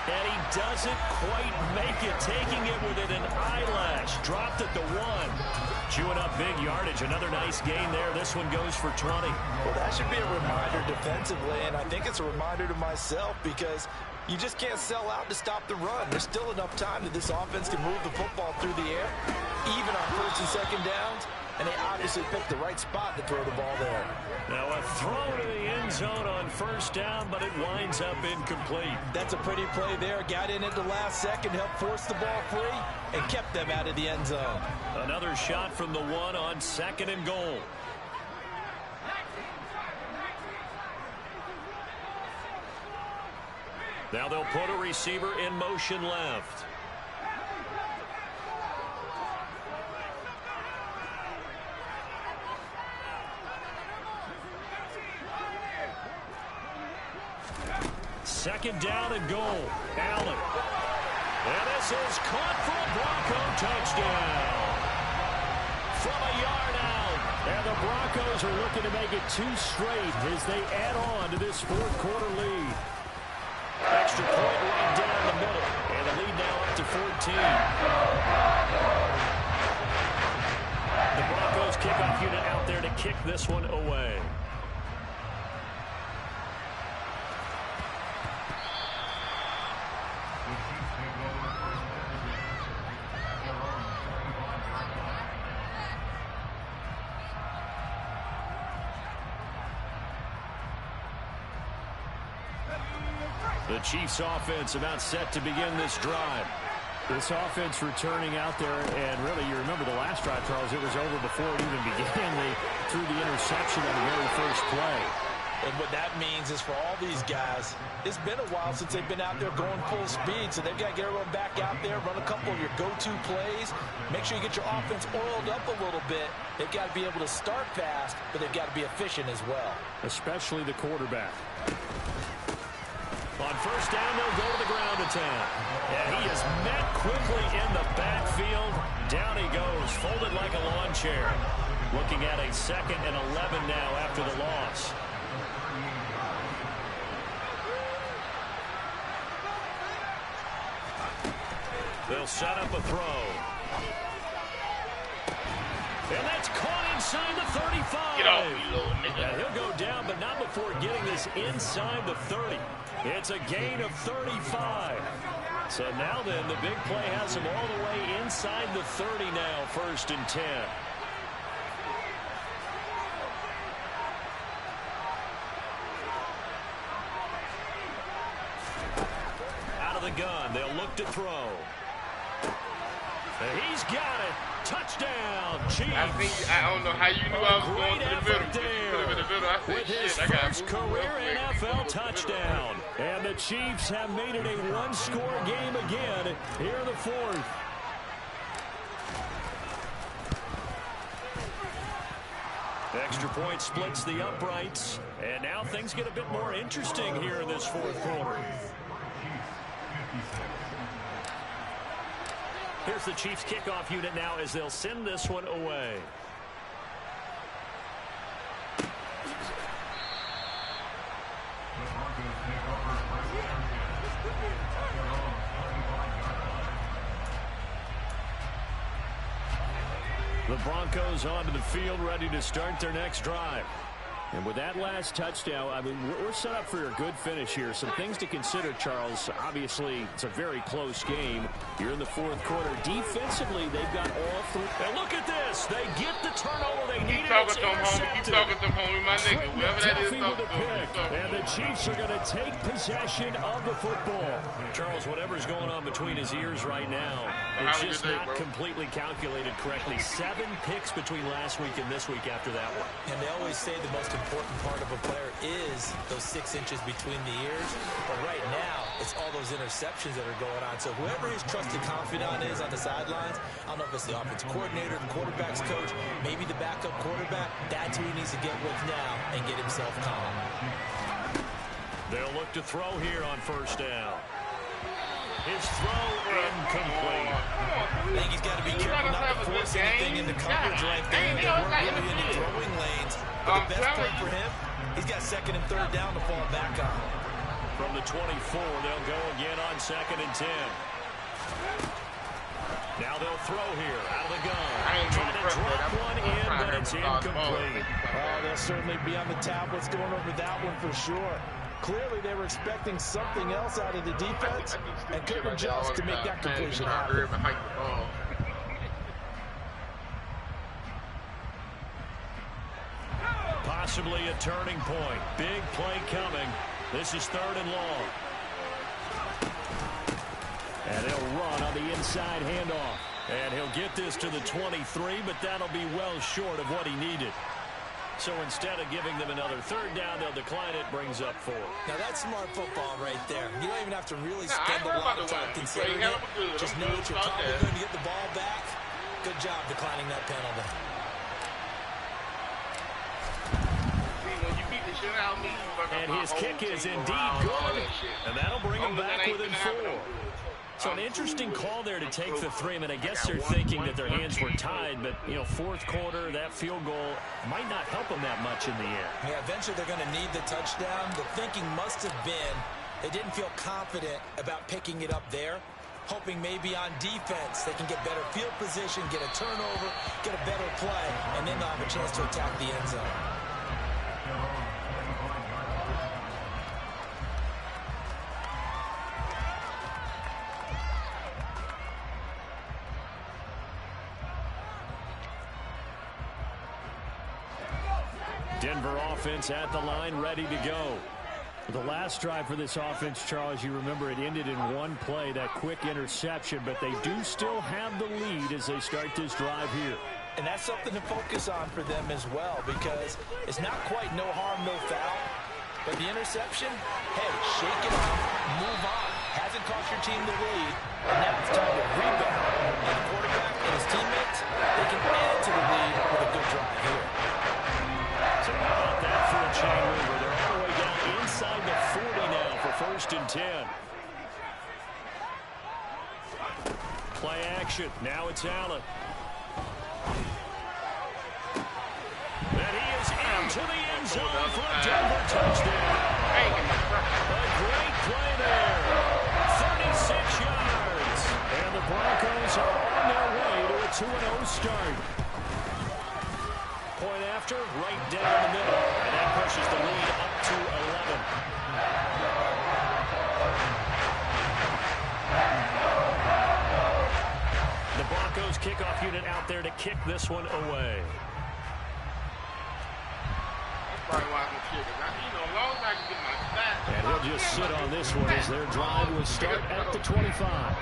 And he doesn't quite make it, taking it within an eyelash. Dropped at the 1. Chewing up big yardage. Another nice gain there. This one goes for 20. Well, that should be a reminder defensively, and I think it's a reminder to myself because you just can't sell out to stop the run. There's still enough time that this offense can move the football through the air, even on 1st and 2nd downs, and they obviously picked the right spot to throw the ball there. Now a throw to the end zone on 1st down, but it winds up incomplete. That's a pretty play there. Got in at the last second, helped force the ball free, and kept them out of the end zone. Another shot from the 1 on 2nd and goal. Now they'll put a receiver in motion left. Second down and goal. Allen. And this is caught for a Bronco touchdown. From a yard out. And the Broncos are looking to make it 2 straight as they add on to this 4th quarter lead. Extra point right down the middle. And the lead now up to 14. The Broncos kickoff unit out there to kick this one away. The Chiefs offense about set to begin this drive. This offense returning out there, and really, you remember the last drive, Charles, it was over before it even began. They threw the interception on the very first play. And what that means is for all these guys, it's been a while since they've been out there going full speed, so they've got to get everyone back out there, run a couple of your go-to plays, make sure you get your offense oiled up a little bit. They've got to be able to start fast, but they've got to be efficient as well. Especially the quarterback. On 1st down, they'll go to the ground attack. And he is met quickly in the backfield. Down he goes, folded like a lawn chair. Looking at a 2nd and 11 now after the loss. They'll set up a throw. And that's caught inside the 35. Get off, you little nigga. And he'll go down, but not before getting this inside the 30. It's a gain of 35. So now then, the big play has him all the way inside the 30 now, 1st and 10. Out of the gun, they'll look to throw. And he's got it. Touchdown, Chiefs. I don't know how you knew I was going to the middle. There. In the middle. I said, With his shit, first career NFL touchdown. And the Chiefs have made it a 1-score game again here in the 4th. Extra point splits the uprights. And now things get a bit more interesting here in this 4th quarter. Here's the Chiefs kickoff unit now as they'll send this one away. The Broncos onto the field ready to start their next drive. And with that last touchdown, I mean, we're set up for a good finish here. Some things to consider, Charles. Obviously, it's a very close game. You're in the fourth quarter. Defensively, they've got all three. And look at this. They get the turnover they needed. It's intercepted. Keep talking to homie, my nigga. Whoever that is, and the Chiefs are going to take possession of the football. Charles, whatever's going on between his ears right now, it's just not completely calculated correctly. 7 picks between last week and this week after that one. And they always say the most important part of a player is those 6 inches between the ears. But right now, it's all those interceptions that are going on. So whoever his trusted confidant is on the sidelines, I don't know if it's the offensive coordinator, the quarterback's coach, maybe the backup quarterback, that's who he needs to get with now and get himself calm. They'll look to throw here on first down. His throw incomplete. I think he's got to be careful not to force anything into coverage right there. They weren't really into throwing lanes. But the best play for him, he's got 2nd and 3rd down to fall back on. From the 24, they'll go again on 2nd and 10. Now they'll throw here out of the gun. Trying to drop one in, but it's incomplete. Oh, they'll certainly be on the tablets going over that one for sure. Clearly, they were expecting something else out of the defense and couldn't adjust to make that completion happen. Possibly a turning point. Big play coming. This is 3rd and long. And he'll run on the inside handoff. And he'll get this to the 23, but that'll be well short of what he needed. So instead of giving them another 3rd down, they'll decline it, brings up 4. Now that's smart football right there. You don't even have to really spend a lot of time considering it. Just know that you're probably going to get the ball back. Good job declining that penalty. And his kick is indeed good. And that'll bring him back within 4. So an interesting call there to take the 3. I mean, I guess they're thinking that their hands were tied, but, you know, 4th quarter, that field goal might not help them that much in the air. Yeah, eventually they're going to need the touchdown. The thinking must have been they didn't feel confident about picking it up there, hoping maybe on defense they can get better field position, get a turnover, get a better play, and then they'll have a chance to attack the end zone. Denver offense at the line, ready to go. The last drive for this offense, Charles, you remember it ended in one play, that quick interception, but they do still have the lead as they start this drive here. And that's something to focus on for them as well, because it's not quite no harm, no foul. But the interception, hey, shake it off, move on. Hasn't cost your team the lead, and now it's time to rebound. And the quarterback and his teammates, they can add to the lead with a good drive here. So how about that for a chain mover? They're all the way down inside the 40 now for 1st and 10. Play action. Now it's Allen. And he is into the end zone for a Denver touchdown. A great play there. 36 yards. And the Broncos are on their way to a 2-0 start. Point after, right down the middle. And that pushes the lead up to 11. The Broncos kickoff unit out there to kick this one away. And he'll just sit on this one as their drive will start at the 25.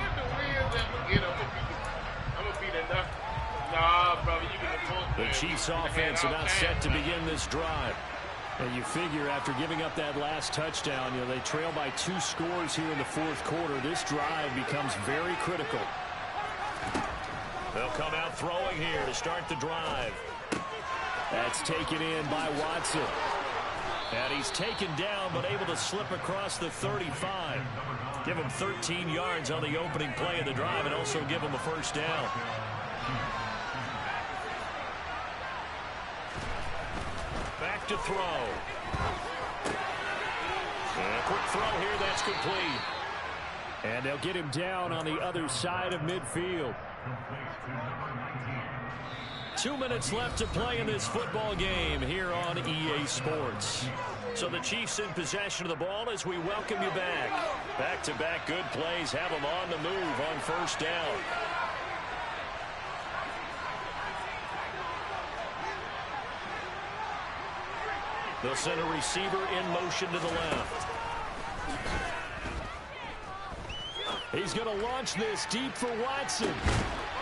The Chiefs offense about set to begin this drive. And you figure after giving up that last touchdown, you know, they trail by 2 scores here in the 4th quarter. This drive becomes very critical. They'll come out throwing here to start the drive. That's taken in by Watson. And he's taken down but able to slip across the 35. Give him 13 yards on the opening play of the drive and also give him a 1st down. Back to throw. And a quick throw here, that's complete. And they'll get him down on the other side of midfield. 2 minutes left to play in this football game here on EA Sports. So the Chiefs in possession of the ball as we welcome you back. Back-to-back good plays have them on the move on first down. They'll send a receiver in motion to the left. He's going to launch this deep for Watson.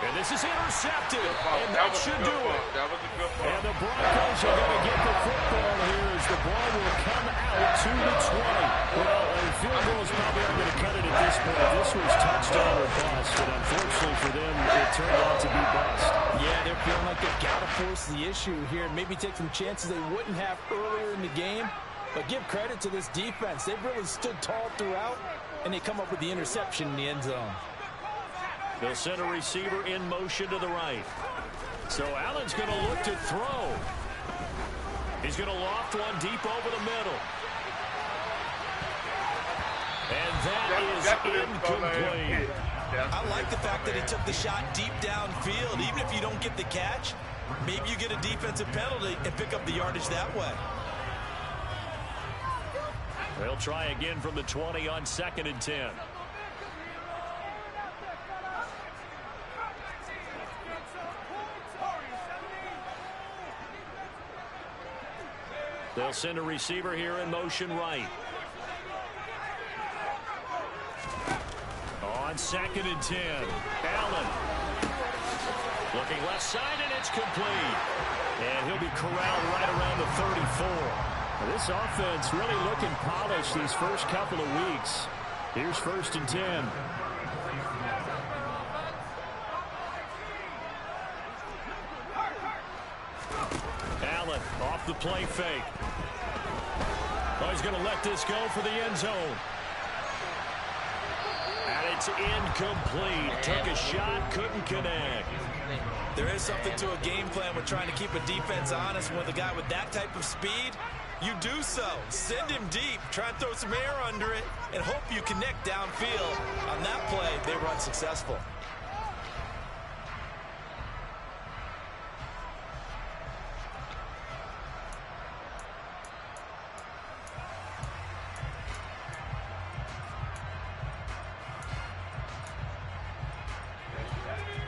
And this is intercepted. And that should do it. That was a good ball. And the Broncos are going to get the football here as the ball will come out to the 20. Well, a field goal is probably not going to cut it at this point. This was touchdown or bust. And unfortunately for them, it turned out to be bust. Yeah, they're feeling like they've got to force the issue here and maybe take some chances they wouldn't have earlier in the game. But give credit to this defense. They've really stood tall throughout, and they come up with the interception in the end zone. They'll send a receiver in motion to the right. So Allen's going to look to throw. He's going to loft one deep over the middle. And that is incomplete. I like the fact that he took the shot deep downfield. Even if you don't get the catch, maybe you get a defensive penalty and pick up the yardage that way. They'll try again from the 20 on 2nd and 10. They'll send a receiver here in motion right. On 2nd and 10. Allen. Looking left side, and it's complete. And he'll be corralled right around the 34. Now this offense really looking polished these first couple of weeks. Here's 1st and 10. Allen off the play fake. Oh, he's going to let this go for the end zone. And it's incomplete. Took a shot, couldn't connect. There is something to a game plan with trying to keep a defense honest. With a guy with that type of speed, you do so. Send him deep, try and throw some air under it, and hope you connect downfield. On that play, they were unsuccessful.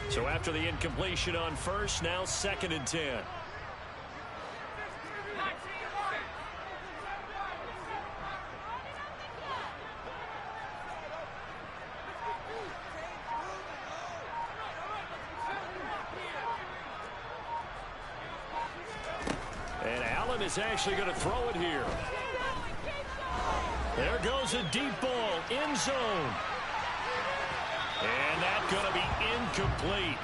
So after the incompletion on first, now 2nd and 10. And Allen is actually going to throw it here. There goes a deep ball, end zone. And that's going to be incomplete.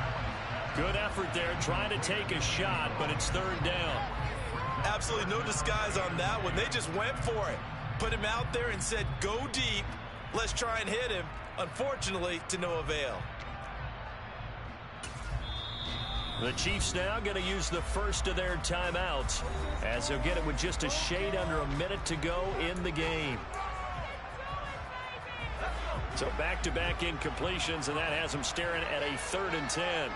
Good effort there, trying to take a shot, but it's 3rd down. Absolutely no disguise on that one. They just went for it. Put him out there and said, go deep. Let's try and hit him. Unfortunately, to no avail. The Chiefs now going to use the first of their timeouts as they'll get it with just a shade under a minute to go in the game. So back-to-back incompletions, and that has them staring at a 3rd and 10.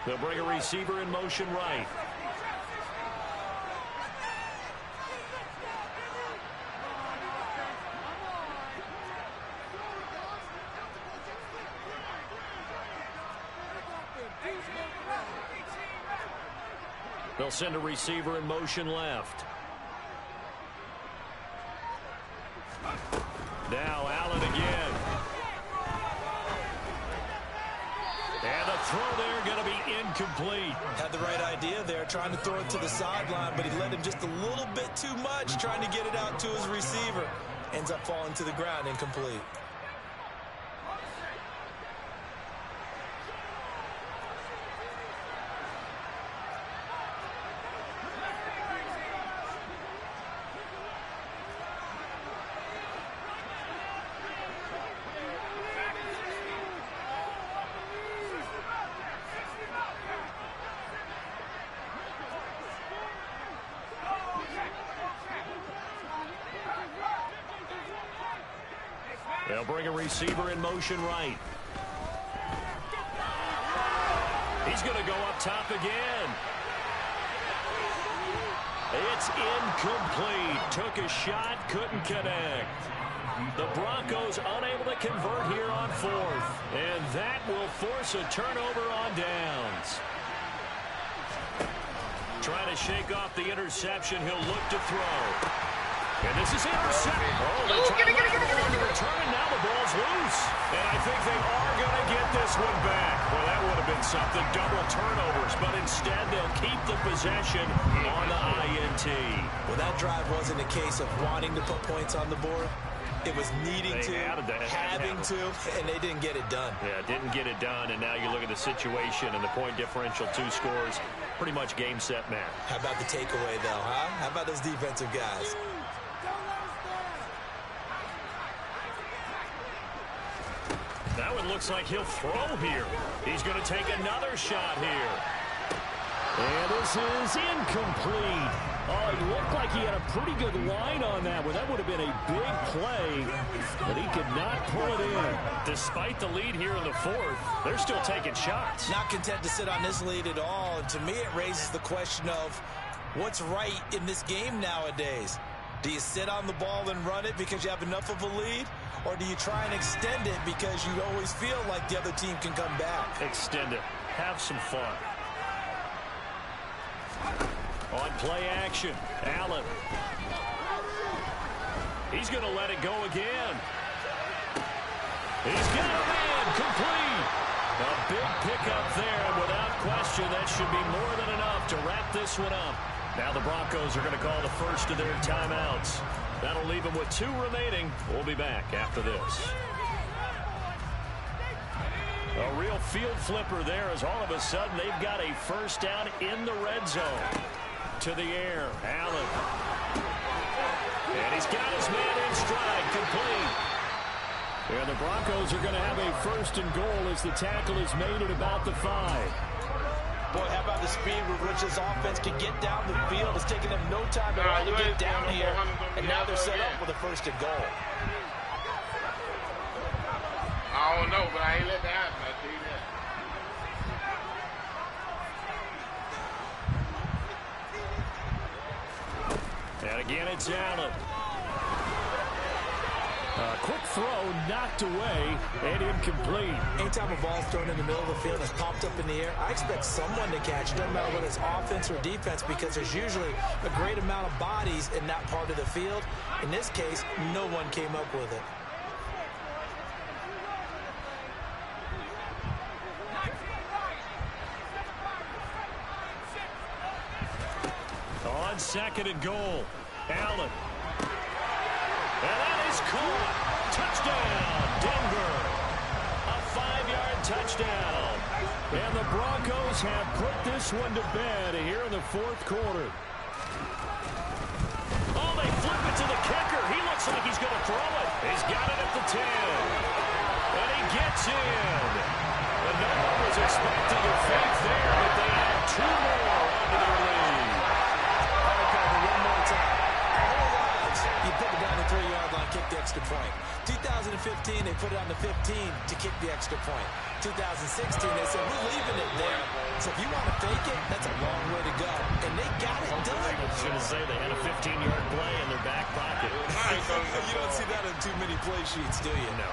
They'll bring a receiver in motion right. They'll send a receiver in motion left. Now Allen again. And the throw there going to be incomplete. Had the right idea there, trying to throw it to the sideline, but he let him just a little bit too much, trying to get it out to his receiver. Ends up falling to the ground, incomplete. They'll bring a receiver in motion right. He's going to go up top again. It's incomplete. Took a shot, couldn't connect. The Broncos unable to convert here on fourth. And that will force a turnover on downs. Trying to shake off the interception. He'll look to throw. And this is intercepted. Oh, they're trying to return, and now the ball's loose. And I think they are going to get this one back. Well, that would have been something. Double turnovers. But instead, they'll keep the possession on the INT. Well, that drive wasn't a case of wanting to put points on the board. It was needing to, having to, and they didn't get it done. Yeah, didn't get it done, and now you look at the situation and the point differential, 2 scores, pretty much game, set, match. How about the takeaway, though, huh? How about those defensive guys? Now it looks like he'll throw here. He's going to take another shot here. And this is incomplete. Oh, it looked like he had a pretty good line on that one. That would have been a big play, but he could not pull it in. Despite the lead here in the fourth, they're still taking shots. Not content to sit on this lead at all. And to me, it raises the question of what's right in this game nowadays. Do you sit on the ball and run it because you have enough of a lead? Or do you try and extend it because you always feel like the other team can come back? Extend it. Have some fun. On play action, Allen. He's going to let it go again. He's got a man complete. A big pickup there, and without question, that should be more than enough to wrap this one up. Now the Broncos are going to call the first of their timeouts. That'll leave them with 2 remaining. We'll be back after this. A real field flipper there as all of a sudden they've got a first down in the red zone. To the air, Allen. And he's got his man in stride, complete. And the Broncos are going to have a first and goal as the tackle is made at about the 5. Boy, how about the speed with which this offense can get down the field? It's taking them no time at all to get down here. And now they're set up with a first and goal. I don't know, but I ain't let that happen. I tell you that. And again, it's Allen. Quick throw, knocked away, and incomplete. Anytime a ball's thrown in the middle of the field and it's popped up in the air, I expect someone to catch it. Doesn't matter whether it's offense or defense, because there's usually a great amount of bodies in that part of the field. In this case, no one came up with it. On second and goal, Allen. And that is caught. Touchdown, Denver. A 5-yard touchdown. And the Broncos have put this one to bed here in the fourth quarter. Oh, they flip it to the kicker. He looks like he's going to throw it. He's got it at the 10. And he gets in. And no one was expecting a fake there, but they add 2 more onto their lead. One more time. You put it down the 3-yard line, kick the extra point. 2015, they put it on the 15 to kick the extra point. 2016, they said, we're leaving it there. So if you want to fake it, that's a long way to go. And they got it done. I was going to say they had a 15-yard play in their back pocket. You don't see that on too many play sheets, do you? No.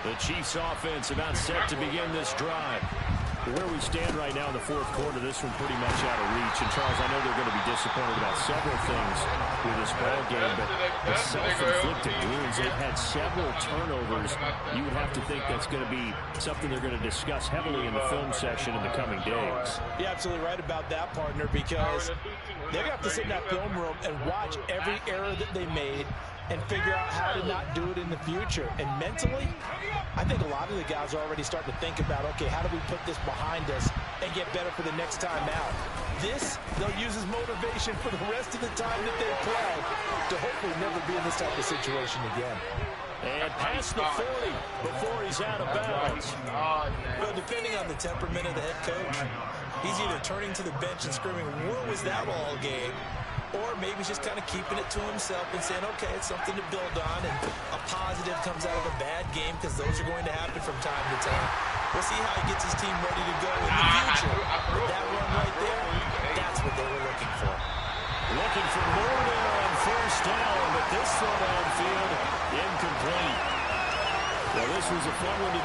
The Chiefs offense about set to begin this drive. Where we stand right now in the fourth quarter, this one pretty much out of reach. And, Charles, I know they're going to be disappointed about several things with this ball game, but the self-inflicted wounds, they've had several turnovers. You would have to think that's going to be something they're going to discuss heavily in the film session in the coming days. You're absolutely right about that, partner, because they're going to have to sit in that film room and watch every error that they made and figure out how to not do it in the future. And mentally, I think a lot of the guys are already starting to think about, okay, how do we put this behind us and get better for the next time out? This, they'll use as motivation for the rest of the time that they play to hopefully never be in this type of situation again. And past the 40 before he's out of bounds. Well, depending on the temperament of the head coach, he's either turning to the bench and screaming, where was that all game? or maybe he's just kind of keeping it to himself and saying, okay, it's something to build on, and a positive comes out of a bad game, because those are going to happen from time to time. We'll see how he gets his team ready to go in the future. But that run right there, that's what they were looking for. Looking for more there on first down, but this throw downfield incomplete. Well, this was a fun one to do.